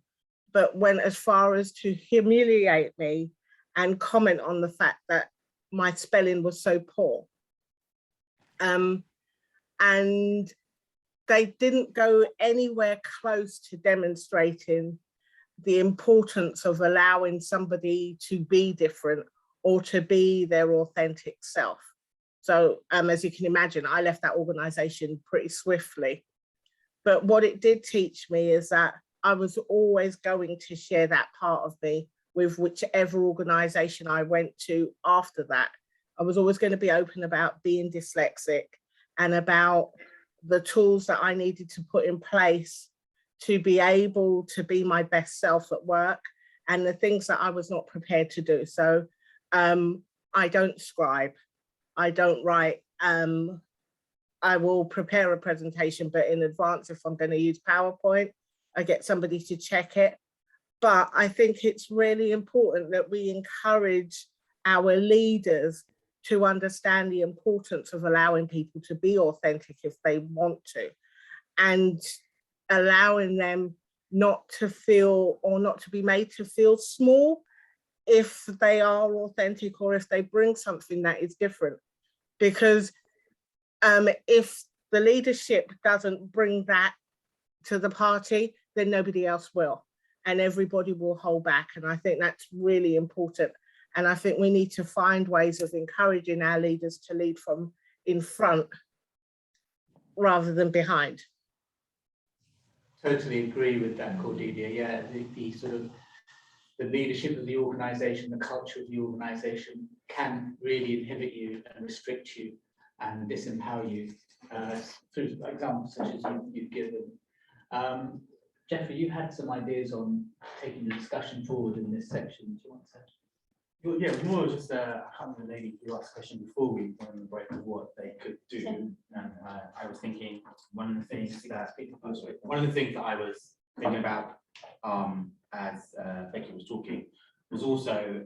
S8: but went as far as to humiliate me and comment on the fact that my spelling was so poor. And they didn't go anywhere close to demonstrating the importance of allowing somebody to be different or to be their authentic self. So as you can imagine, I left that organization pretty swiftly. But what it did teach me is that I was always going to share that part of me with whichever organization I went to after that. I was always going to be open about being dyslexic and about the tools that I needed to put in place to be able to be my best self at work and the things that I was not prepared to do. So I don't scribe, I don't write I will prepare a presentation, but in advance, if I'm going to use PowerPoint, I get somebody to check it. But I think it's really important that we encourage our leaders to understand the importance of allowing people to be authentic if they want to, and allowing them not to feel or not to be made to feel small if they are authentic or if they bring something that is different. Because if the leadership doesn't bring that to the party, then nobody else will, and everybody will hold back. And I think that's really important. And I think we need to find ways of encouraging our leaders to lead from in front rather than behind.
S4: Totally agree with that, Cordelia. Yeah, the sort of the leadership of the organisation, the culture of the organisation can really inhibit you and restrict you and disempower you through examples such as you've given. Jeffrey, you had some ideas on taking the discussion forward in this section. Do you want to?
S10: Well, yeah, it was more just I can't remember the lady who asked a question before we went on the break of what they could do, and I was thinking one of the things that I was thinking about as Becky was talking was also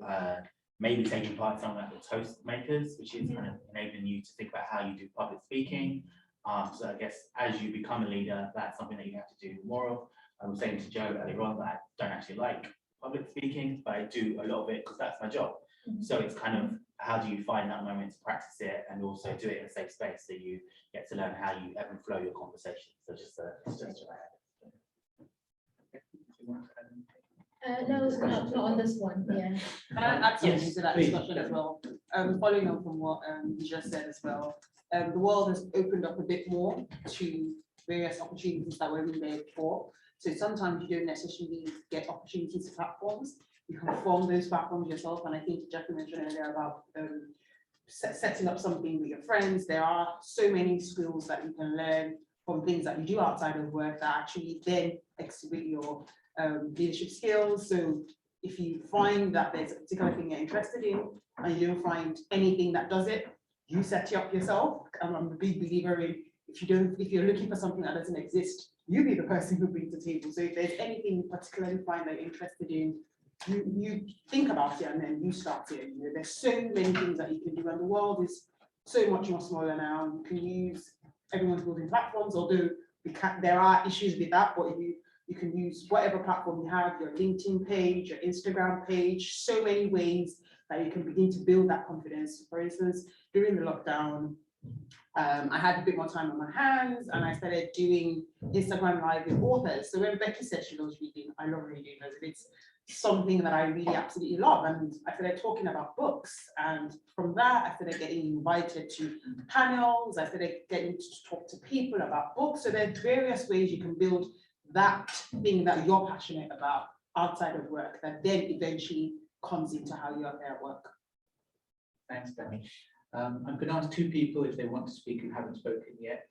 S10: maybe taking part in something like the toast makers, which is kind of enabling you to think about how you do public speaking. So I guess as you become a leader, that's something that you have to do more of. I was saying to Joe earlier on that I don't actually like public speaking, but I do a lot of it because that's my job. So it's kind of how do you find that moment to practice it and also do it in a safe space so you get to learn how you ebb and flow your conversation. So just a suggestion I had.
S11: No, not on this one, yeah.
S3: Can I add something
S10: Yes,
S3: to that
S10: please.
S3: discussion as well? Following on from what you just said as well, the world has opened up a bit more to various opportunities that weren't there before. So sometimes you don't necessarily get opportunities to platforms. You can form those platforms yourself. And I think Jackie mentioned earlier about setting up something with your friends. There are so many skills that you can learn from things that you do outside of work that actually then exhibit your leadership skills. So if you find that there's a particular thing you're interested in and you don't find anything that does it, you set it up yourself. I'm a big believer in if you're looking for something that doesn't exist, you be the person who brings the table. So if there's anything you particularly find that you're interested in, you think about it and then you start it. You know, there's so many things that you can do, and the world is so much more smaller now. You can use everyone's building platforms, although there are issues with that, but if you can use whatever platform you have, your LinkedIn page, your Instagram page, so many ways that you can begin to build that confidence. For instance, during the lockdown, I had a bit more time on my hands and I started doing Instagram Live with authors. So when Becky said she loves reading, I love reading as it's something that I really absolutely love. And I started talking about books. And from that, I started getting invited to panels. I started getting to talk to people about books. So there's various ways you can build that thing that you're passionate about outside of work that then eventually comes into how you're there at work.
S4: Thanks, Danny. I'm going to ask two people if they want to speak who haven't spoken yet.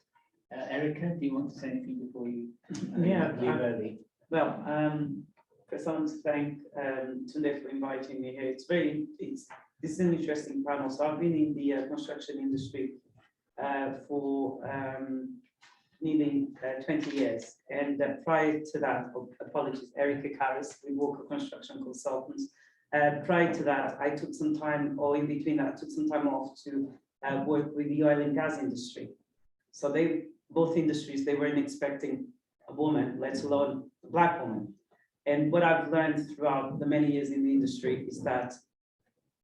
S4: Erica, do you want to say anything before you leave early?
S17: Well, first I want to thank Tunde for inviting me here. This is an interesting panel. So I've been in the construction industry for nearly 20 years. And prior to that, apologies, Erica Karras, we Walker Construction Consultants. Prior to that, I took some time, or in between that, I took some time off to work with the oil and gas industry. So both industries, they weren't expecting a woman, let alone a Black woman. And what I've learned throughout the many years in the industry is that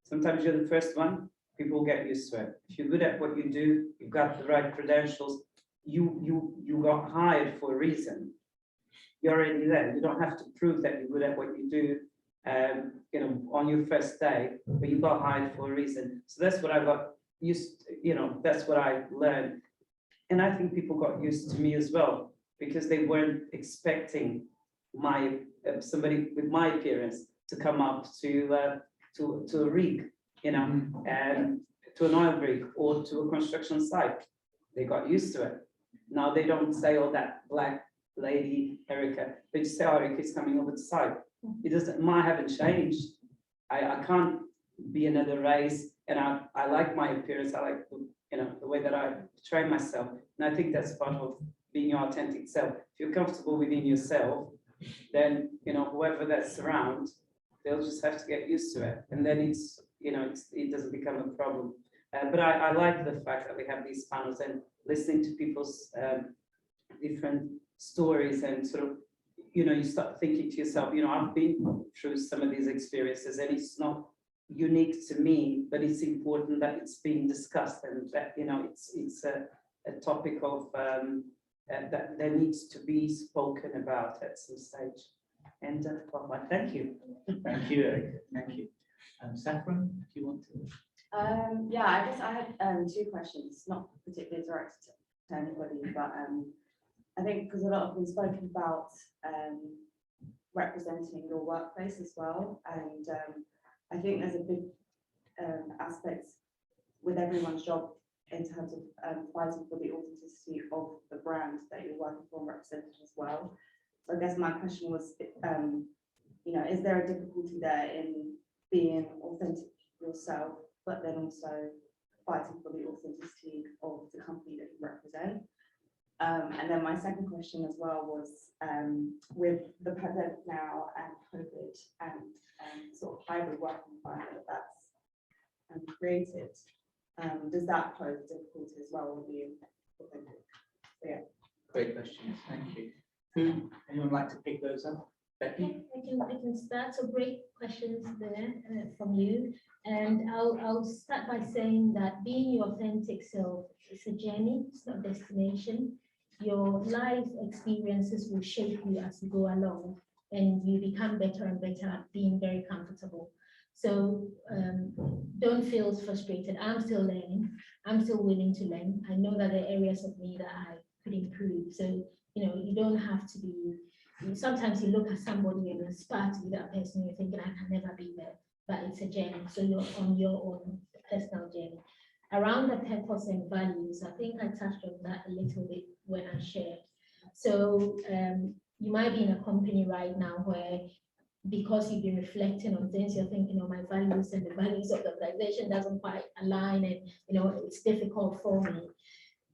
S17: sometimes you're the first one, people get used to it. If you're good at what you do, you've got the right credentials, you got hired for a reason. You're already there. You don't have to prove that you're good at what you do, on your first day, but you got hired for a reason. So that's what I got used to, that's what I learned. And I think people got used to me as well, because they weren't expecting somebody with my appearance to come up to a rig, and to an oil rig or to a construction site. They got used to it. Now they don't say, oh, that Black lady, Erica, they just say, oh, Erica's coming over to site. It doesn't, I haven't changed. I can't be another race, and I like my appearance. I like you know, the way that I portray myself. And I think that's part of being your authentic self. If you're comfortable within yourself, then, you know, whoever that's around, they'll just have to get used to it. And then it's, you know, it doesn't become a problem. But I like the fact that we have these panels and listening to people's different stories, and sort of, you know, you start thinking to yourself, you know, I've been through some of these experiences, and it's not unique to me, but it's important that it's being discussed, and that, you know, it's a topic of that there needs to be spoken about at some stage. And well, I thank you.
S4: Thank you, Eric. Thank you. Saffron, do you want to?
S18: Yeah, I guess I had two questions, not particularly directed to anybody, but I think because a lot of them spoken about representing your workplace as well, and I think there's a big aspect with everyone's job in terms of fighting for the authenticity of the brand that you're working for and representing as well. So I guess my question was, you know, is there a difficulty there in being authentic yourself, but then also fighting for the authenticity of the company that you represent? And then my second question as well was, with the pandemic now and COVID and sort of hybrid working environment that's created, does that pose a difficulty as well with being authentic? So, yeah.
S4: Great questions, thank you. Who, anyone like to pick those up? Becky?
S11: I can start. So great questions there from you. And I'll start by saying that being your authentic self is a journey, it's not a destination. Your life experiences will shape you as you go along, and you become better and better at being very comfortable. So don't feel frustrated. I'm still learning. I'm still willing to learn. I know that there are areas of me that I could improve. So, you know, you don't have to be, sometimes you look at somebody and aspire to be that person, you're thinking, I can never be there, but it's a journey. So you're on your own personal journey. Around the purpose and values, I think I touched on that a little bit when I shared. So you might be in a company right now where, because you've been reflecting on things, you're thinking, oh, my values and the values of the organization doesn't quite align, and, you know, it's difficult for me.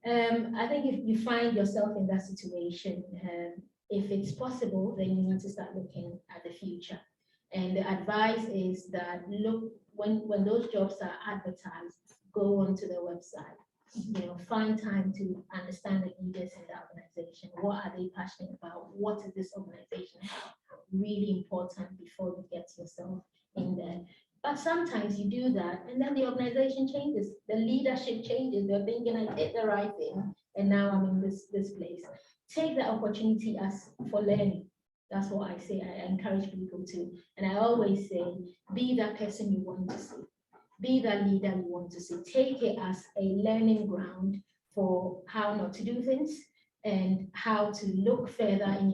S11: I think if you find yourself in that situation, if it's possible, then you need to start looking at the future. And the advice is that look, when those jobs are advertised, go onto their website, you know, find time to understand the leaders in the organization. What are they passionate about? What is this organization about? Really important before you get yourself in there. But sometimes you do that, and then the organization changes, the leadership changes. They're thinking, I did the right thing, and now I'm in this place. Take the opportunity as for learning. That's what I say. I encourage people to, and I always say, be that person you want to see. Be the leader you want to see. Take it as a learning ground for how not to do things and how to look further in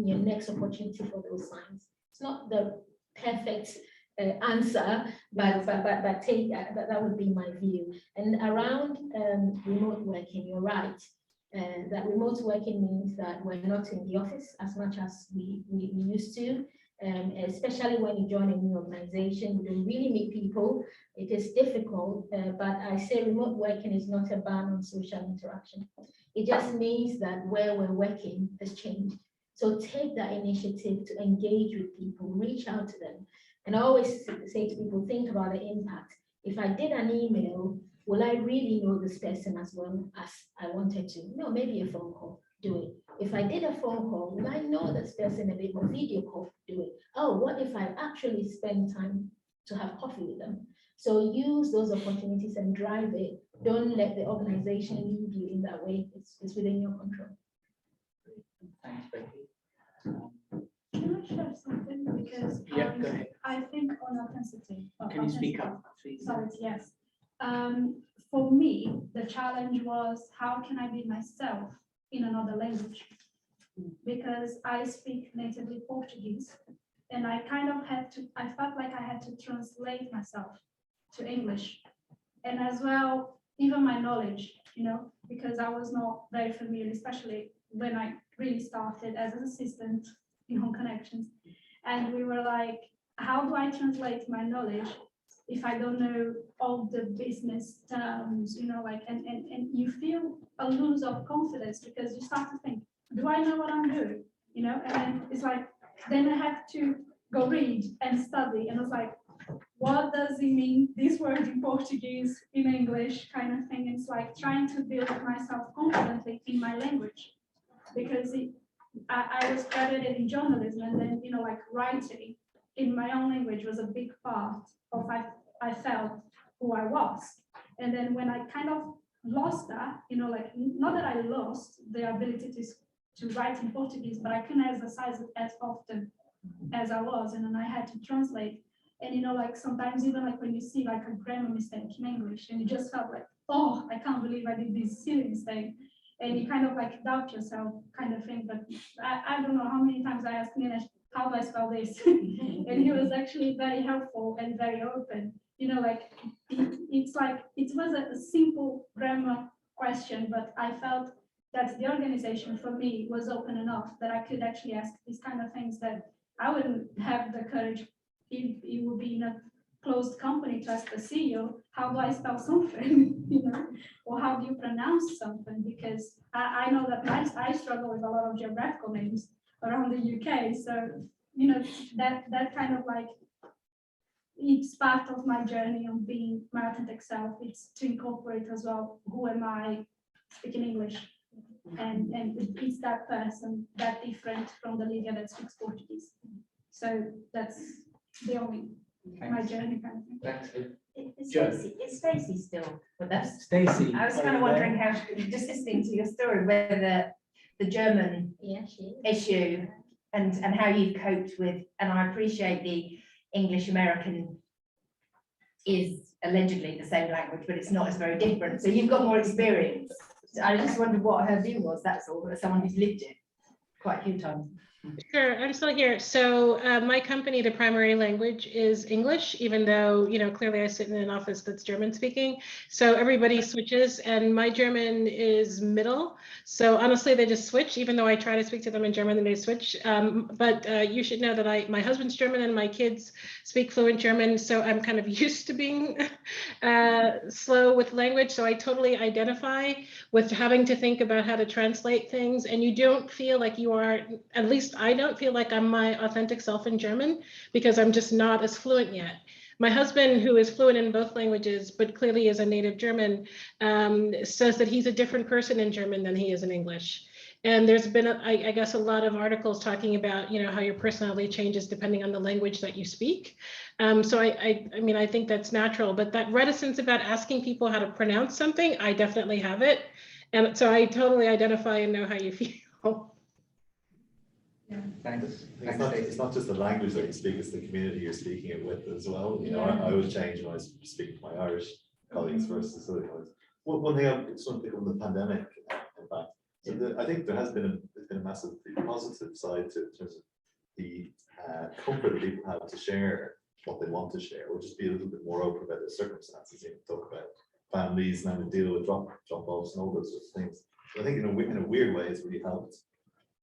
S11: your next opportunity for those signs. It's not the perfect answer, but take that would be my view. And around remote working, you're right. That remote working means that we're not in the office as much as we used to. Especially when you join a new organization, you don't really meet people. It is difficult, but I say remote working is not a ban on social interaction. It just means that where we're working has changed. So take that initiative to engage with people, reach out to them. And I always say to people, think about the impact. If I did an email, will I really know this person as well as I wanted to? No, maybe a phone call, do it. If I did a phone call, will I know this person a bit more? Video call, do it. Oh, what if I actually spend time to have coffee with them? So use those opportunities and drive it. Don't let the organization lead you in that way. It's within your control.
S4: Thanks, Becky.
S13: Can I share something? Because
S4: Yeah, go ahead.
S13: I think on authenticity.
S4: Can you speak up, please?
S13: Sorry, yes. For me, the challenge was, how can I be myself in another language? Because I speak natively Portuguese, and I kind of I felt like I had to translate myself to English. And as well, even my knowledge, you know, because I was not very familiar, especially when I really started as an assistant in Home Connections. And we were like, how do I translate my knowledge if I don't know all the business terms, you know, like, and you feel a lose of confidence because you start to think, do I know what I'm doing? You know, and then it's like, then I have to go read and study. And I was like, what does it mean? This word in Portuguese, in English kind of thing. It's like trying to build myself confidently in my language because I was credited in journalism, and then, you know, like writing in my own language was a big part of I felt who I was. And then when I kind of lost that, you know, like not that I lost the ability to write in Portuguese, but I couldn't exercise it as often as I was, and then I had to translate. And you know, like sometimes even like when you see like a grammar mistake in English, and you just felt like, oh, I can't believe I did this silly mistake. And you kind of like doubt yourself kind of thing. But I don't know how many times I asked Nina, how do I spell this? And he was actually very helpful and very open. You know, like it's like, it was a simple grammar question, but I felt that the organization for me was open enough that I could actually ask these kind of things that I wouldn't have the courage if it would be in a closed company to ask the CEO, how do I spell something, you know, or how do you pronounce something? Because I know that I struggle with a lot of geographical names around the UK. So, you know, that kind of like, it's part of my journey on being my authentic self. It's to incorporate as well, who am I speaking English? And it's that person that different from the Lydia that speaks Portuguese. So that's the only my journey kind of thing.
S4: Thanks.
S2: It's Stacey still with us.
S4: Stacey.
S2: I was kind of wondering how, just listening to your story, whether the German issue and how you've coped with, and I appreciate the English American is allegedly the same language, but it's not, it's very different. So you've got more experience. I just wondered what her view was, that's all, as someone who's lived it quite a few times.
S5: Sure, I'm still here. So my company, the primary language is English, even though, you know, clearly I sit in an office that's German speaking. So everybody switches, and my German is middle. So honestly, they just switch, even though I try to speak to them in German, they switch. But you should know that my husband's German and my kids speak fluent German. So I'm kind of used to being slow with language. So I totally identify with having to think about how to translate things. And you don't feel like you are, at least I don't feel like I'm my authentic self in German because I'm just not as fluent yet. My husband, who is fluent in both languages, but clearly is a native German, says that he's a different person in German than he is in English. And there's been, I guess, a lot of articles talking about, you know, how your personality changes depending on the language that you speak. So I mean, I think that's natural, but that reticence about asking people how to pronounce something, I definitely have it. And so I totally identify and know how you feel.
S4: Thanks.
S7: It's not just the language that you speak, it's the community you're speaking it with as well. You know, I would change when I speak to my Irish colleagues versus other colleagues. One thing I just want to pick up on the pandemic impact. So I think there has been a massive positive side to in terms of the comfort that people have to share what they want to share, or just be a little bit more open about their circumstances. You know, talk about families and having to deal with drop-offs and all those sorts of things. So I think in a weird way, it's really helped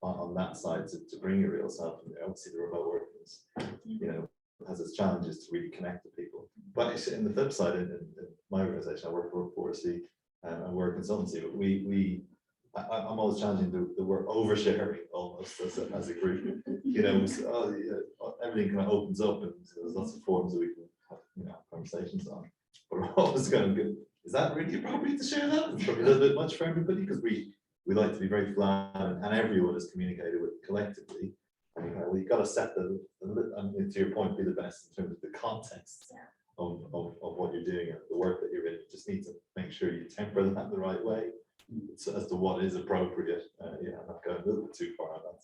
S7: on that side to bring your real self. And obviously the remote working is, you know, has its challenges to really connect with people. But in the flip side, in my organization, I work for 4C and we're a consultancy, but I'm always challenging the word oversharing almost as a group. You know, so, everything kind of opens up and there's lots of forums that we can have, you know, conversations on. But we're always going to go, is that really appropriate to share that? It's probably a little bit much for everybody because we like to be very flat and everyone is communicated with collectively. And we've got to set and to your point, be the best in terms of the context of what you're doing and the work that you're in. You just need to make sure you temper that the right way as to what is appropriate. Not going a little bit too far on that.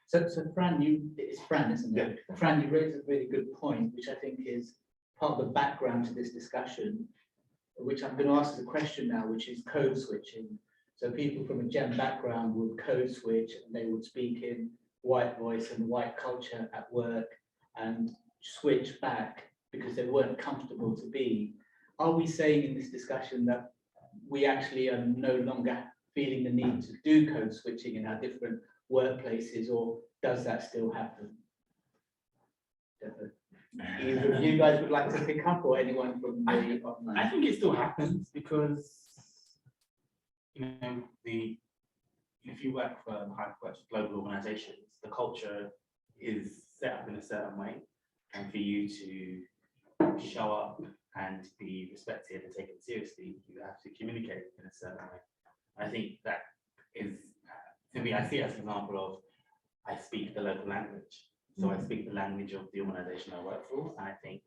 S4: So Fran, it's Fran, isn't it? Yeah. Fran, you raised a really good point, which I think is part of the background to this discussion, which I'm going to ask the question now, which is code switching. So people from a GEM background would code switch and they would speak in white voice and white culture at work and switch back because they weren't comfortable to be. Are we saying in this discussion that we actually are no longer feeling the need to do code switching in our different workplaces, or does that still happen? either of you guys would like to pick up, or anyone from the online?
S10: I think it still happens because, if you work for global organizations, the culture is set up in a certain way, and for you to show up and be respected and taken seriously, you have to communicate in a certain way. I think that is, for me, I see it as an example of, I speak the local language. So I speak the language of the organization I work for. And I think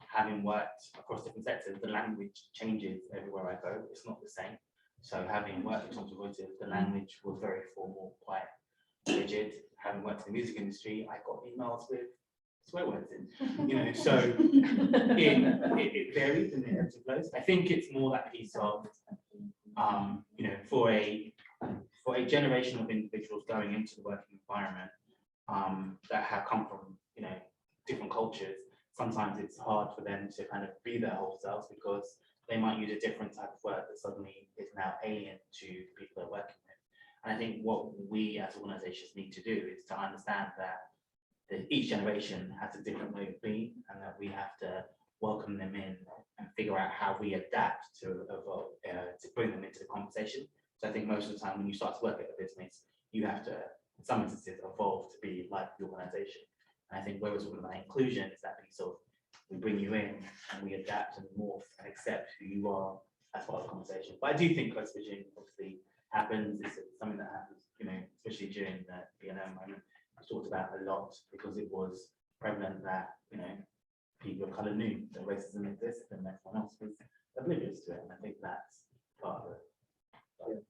S10: having worked across different sectors, the language changes everywhere I go. It's not the same. So having worked with Thompson Reuters, the language was very formal, quite rigid. Having worked in the music industry, I got emails with swear words in, so it varies and it ebbs and flows. I think it's more that piece of, for a generation of individuals going into the working environment that have come from, different cultures, sometimes it's hard for them to kind of be their whole selves because they might use a different type of word that suddenly is now alien to the people they're working with. And I think what we as organizations need to do is to understand that each generation has a different way of being, and that we have to welcome them in and figure out how we adapt to evolve, to bring them into the conversation. So I think most of the time when you start to work at a business, you have to, in some instances, evolve to be like the organization. And I think where we're talking about inclusion is that piece of, we bring you in and we adapt and morph and accept who you are as part of the conversation. But I do think code switching obviously happens. It's something that happens, especially during the BLM moment. It's talked about a lot because it was prevalent that, people of color knew that racism exists and everyone else was oblivious to it. And I think that's part of it.
S4: Yeah.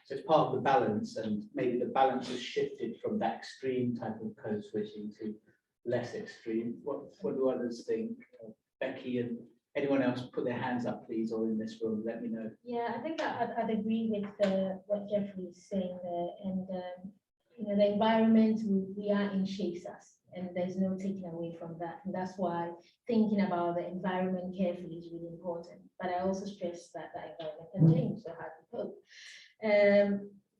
S4: So it's part of the balance, and maybe the balance has shifted from that extreme type of code switching to less extreme. What do others think? Becky and anyone else, put their hands up, please, or in this room, let me know.
S11: Yeah, I think I'd agree with what Jeffrey is saying there. And, the environment we are in shapes us, and there's no taking away from that. And that's why thinking about the environment carefully is really important. But I also stress that the environment can change, so how to cope.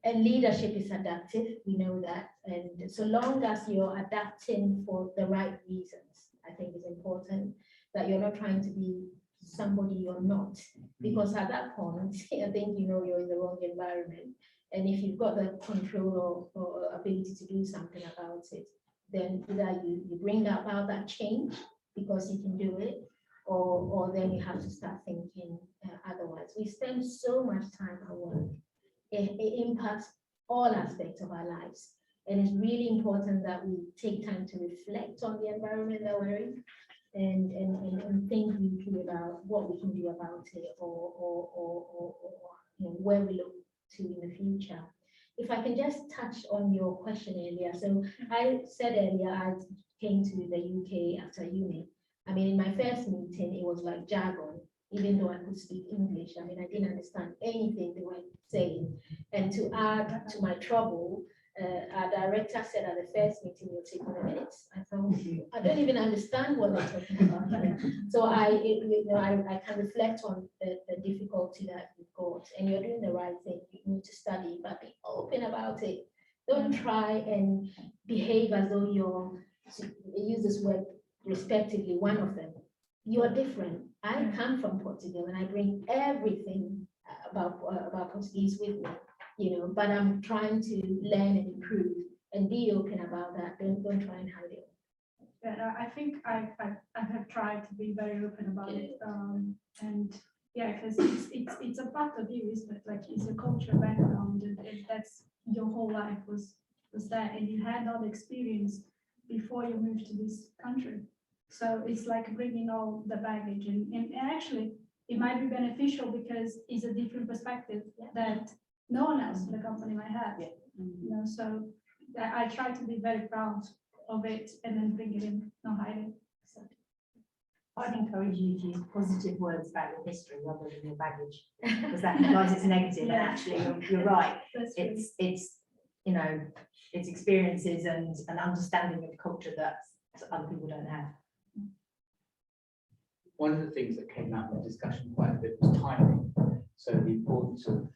S11: And leadership is adaptive, we know that. And so long as you're adapting for the right reasons, I think it's important that you're not trying to be somebody you're not. Because at that point, I think you're in the wrong environment. And if you've got the control or ability to do something about it, then either you bring about that change because you can do it, or then you have to start thinking otherwise. We spend so much time at work. It impacts all aspects of our lives. And it's really important that we take time to reflect on the environment that we're in and think deeply about what we can do about it or where we look to in the future. If I can just touch on your question earlier. So I said earlier, I came to the UK after uni. I mean, in my first meeting, it was like jargon, even though I could speak English. I mean, I didn't understand anything they were saying. And to add to my trouble, our director said at the first meeting, you're taking the minutes. I thought, I don't even understand what they're talking about here. So I can reflect on the difficulty that you've got, and you're doing the right thing. You need to study, but be open about it. Don't try and behave as though you're, use this word respectively, one of them. You're different. I come from Portugal and I bring everything about Portuguese with me. But I'm trying to learn and improve and be open about that. Don't try and hide it.
S13: Yeah, I think I have tried to be very open about it. And yeah, because it's a part of you, isn't it? Like it's a cultural background, and that's your whole life was that, and you had all the experience before you moved to this country. So it's like bringing all the baggage, and actually it might be beneficial because it's a different perspective that no one else in the company might have. So I try to be very proud of it and then bring it in, not hide it.
S2: I'd encourage you to use positive words about your history rather than your baggage, because that implies it's negative.
S13: Yeah.
S2: And actually, you're right.
S13: That's
S2: It's experiences and an understanding of the culture that other people don't have.
S4: One of the things that came out in the discussion quite a bit was timing. So the importance of,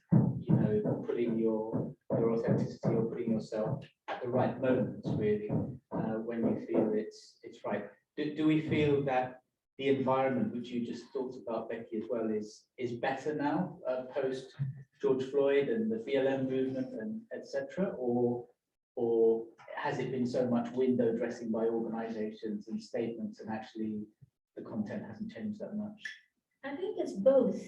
S4: putting your authenticity or putting yourself at the right moments, really, when you feel it's right. do we feel that the environment which you just talked about, Becky, as well, is better now, post George Floyd and the BLM movement and etc., or has it been so much window dressing by organisations and statements, and actually the content hasn't changed that much?
S11: I think it's both.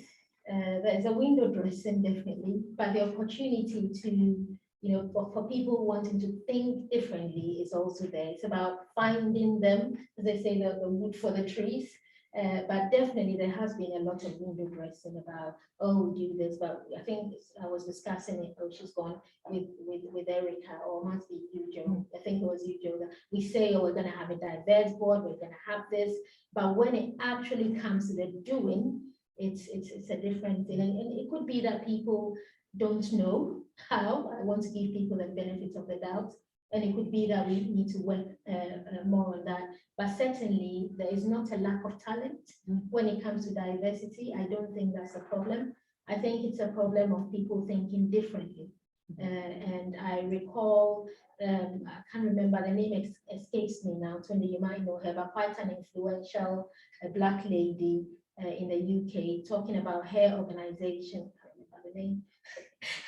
S11: There's a window dressing definitely, but the opportunity to, for people wanting to think differently is also there. It's about finding them, as they say, the wood for the trees. But definitely there has been a lot of window dressing about, oh, do this, but I think I was discussing it, oh, she's gone with Erica, or must be you, Joe. I think it was you, Joe, that we say, oh, we're gonna have a diverse board, we're gonna have this, but when it actually comes to the doing, it's a different thing. And it could be that people don't know how. I want to give people the benefit of the doubt. And it could be that we need to work more on that. But certainly there is not a lack of talent when it comes to diversity. I don't think that's a problem. I think it's a problem of people thinking differently. And I recall, I can't remember, the name escapes me now, Tony, you might know her, but quite an influential Black lady in the UK, talking about her organization. I can't remember the name.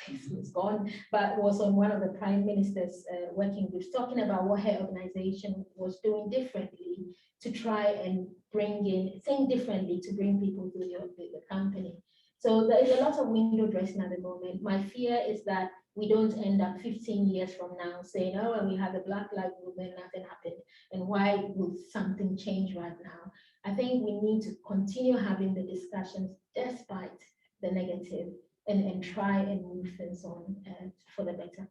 S11: It's gone, but was on one of the Prime Minister's working groups, talking about what her organization was doing differently to try and think differently to bring people to the company. So there is a lot of window dressing at the moment. My fear is that we don't end up 15 years from now saying, oh, and we had the Black Lives Movement, nothing happened, and why would something change right now? I think we need to continue having the discussions despite the negative, and try and move things on for the better.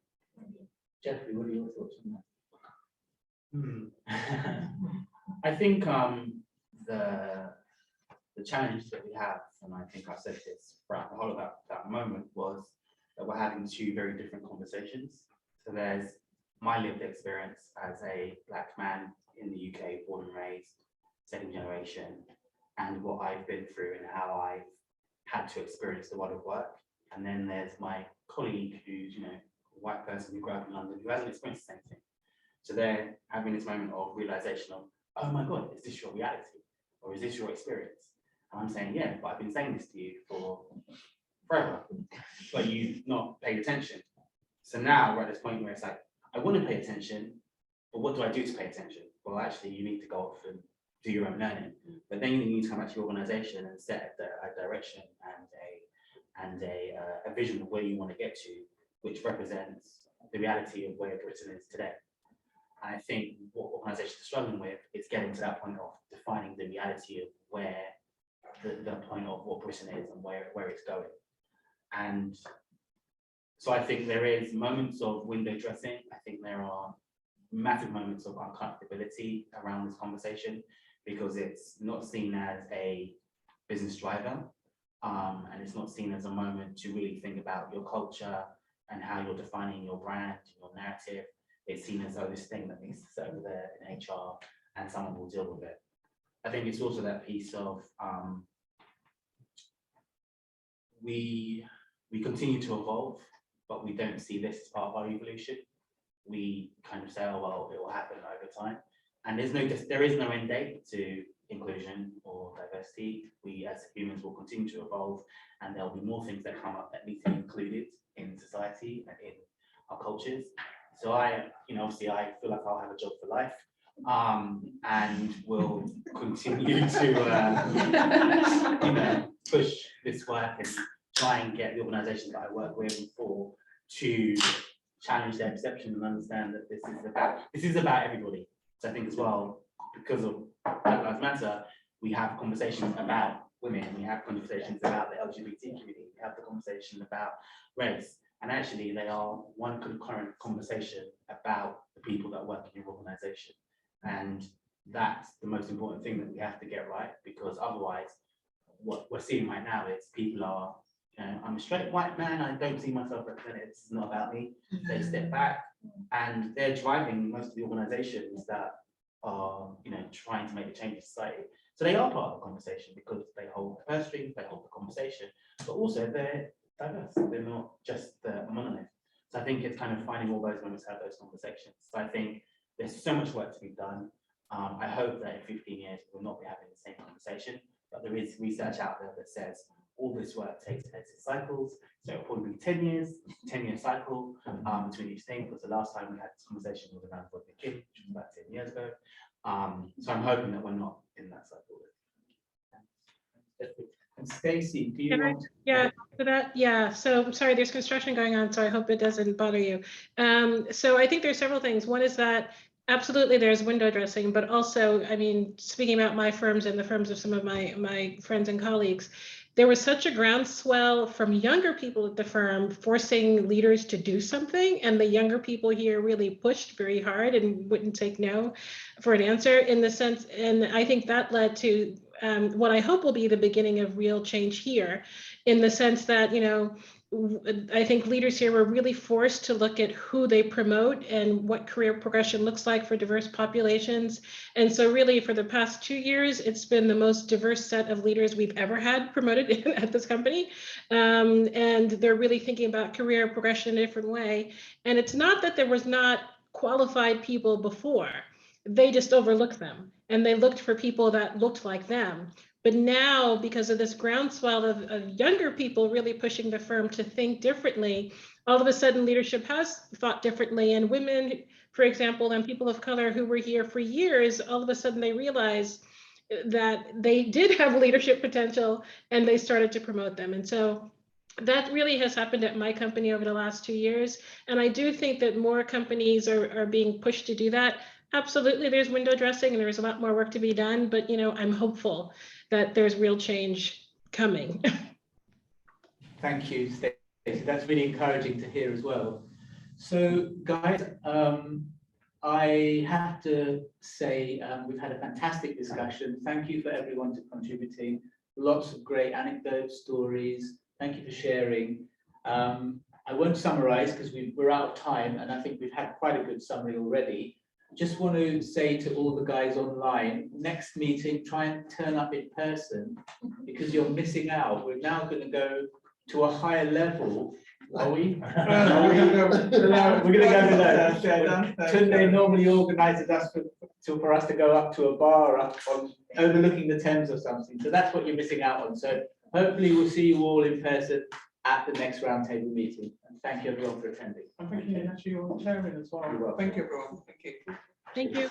S4: Jeffrey, what are your thoughts on
S10: that? I think the challenge that we have, and I think I've said this throughout the whole of that moment, was that we're having two very different conversations. So there's my lived experience as a Black man in the UK, born and raised, second generation, and what I've been through and how I've had to experience the world of work. And then there's my colleague who's, a white person who grew up in London who hasn't experienced the same thing. So they're having this moment of realization of, oh my God, is this your reality? Or is this your experience? And I'm saying, yeah, but I've been saying this to you for forever, but you've not paid attention. So now we're at this point where it's like, I want to pay attention, but what do I do to pay attention? Well, actually, you need to go off and do your own learning. But then you need to come back to your organization and set a direction and a vision of where you want to get to, which represents the reality of where Britain is today. And I think what organizations are struggling with is getting to that point of defining the reality of where the point of what Britain is and where it's going. And so I think there is moments of window dressing. I think there are massive moments of uncomfortability around this conversation because it's not seen as a business driver. And it's not seen as a moment to really think about your culture and how you're defining your brand, your narrative. It's seen as though this thing that needs to sit over there in HR and someone will deal with it. I think it's also that piece of we continue to evolve, but we don't see this as part of our evolution. We kind of say, oh, well, it will happen over time. And there is no end date to inclusion or diversity. We as humans will continue to evolve, and there'll be more things that come up that need to be included in society and in our cultures. So obviously I feel like I'll have a job for life, and will continue to push this work and try and get the organizations that I work with for to challenge their perception and understand that this is about everybody. So I think as well, because of Black Lives Matter, we have conversations about women, we have conversations about the LGBT community, we have the conversation about race, and actually they are one concurrent conversation about the people that work in your organization. And that's the most important thing that we have to get right, because otherwise what we're seeing right now is people are, I'm a straight white man, I don't see myself represented, it's not about me. They step back and they're driving most of the organizations that are trying to make a change in society. So they are part of the conversation because they hold the purse strings, they hold the conversation, but also they're diverse. They're not just a monolith. So I think it's kind of finding all those moments to have those conversations. So I think there's so much work to be done. I hope that in 15 years we'll not be having the same conversation, but there is research out there that says all this work takes place in cycles. So it'll probably be 10 years, 10-year cycle between each thing, because the last time we had this conversation was around Project Kid, which was about 10 years ago. So I'm hoping that we're not in that cycle.
S4: And Stacey, do you
S5: Can I-
S4: want?
S5: Yeah, for that, yeah. So I'm sorry, there's construction going on, so I hope it doesn't bother you. So I think there's several things. One is that absolutely there's window dressing, but also, I mean, speaking about my firms and the firms of some of my friends and colleagues, there was such a groundswell from younger people at the firm forcing leaders to do something, and the younger people here really pushed very hard and wouldn't take no for an answer in the sense, and I think that led to what I hope will be the beginning of real change here, in the sense that, you know, I think leaders here were really forced to look at who they promote and what career progression looks like for diverse populations. And so really for the past 2 years, it's been the most diverse set of leaders we've ever had promoted at this company. And they're really thinking about career progression in a different way. And it's not that there was not qualified people before, they just overlooked them and they looked for people that looked like them. But now, because of this groundswell of younger people really pushing the firm to think differently, all of a sudden leadership has thought differently. And women, for example, and people of color who were here for years, all of a sudden they realized that they did have leadership potential and they started to promote them. And so that really has happened at my company over the last 2 years. And I do think that more companies are being pushed to do that. Absolutely, there's window dressing and there's a lot more work to be done, but you know, I'm hopeful that there's real change coming.
S4: Thank you, Stacey. That's really encouraging to hear as well. So, guys, I have to say we've had a fantastic discussion. Thank you for everyone for contributing. Lots of great anecdotes, stories. Thank you for sharing. I won't summarize because we're out of time, and I think we've had quite a good summary already. Just want to say to all the guys online, next meeting, try and turn up in person because you're missing out. We're now going to go to a higher level. Are we? We're going to go below. Tunde normally organizes us for us to go up to a bar up on overlooking the Thames or something. So that's what you're missing out on. So hopefully we'll see you all in person at the next roundtable meeting. And thank you everyone for attending.
S14: And thank you actually your chairing as well. Thank you everyone. Thank you.
S5: Thank you.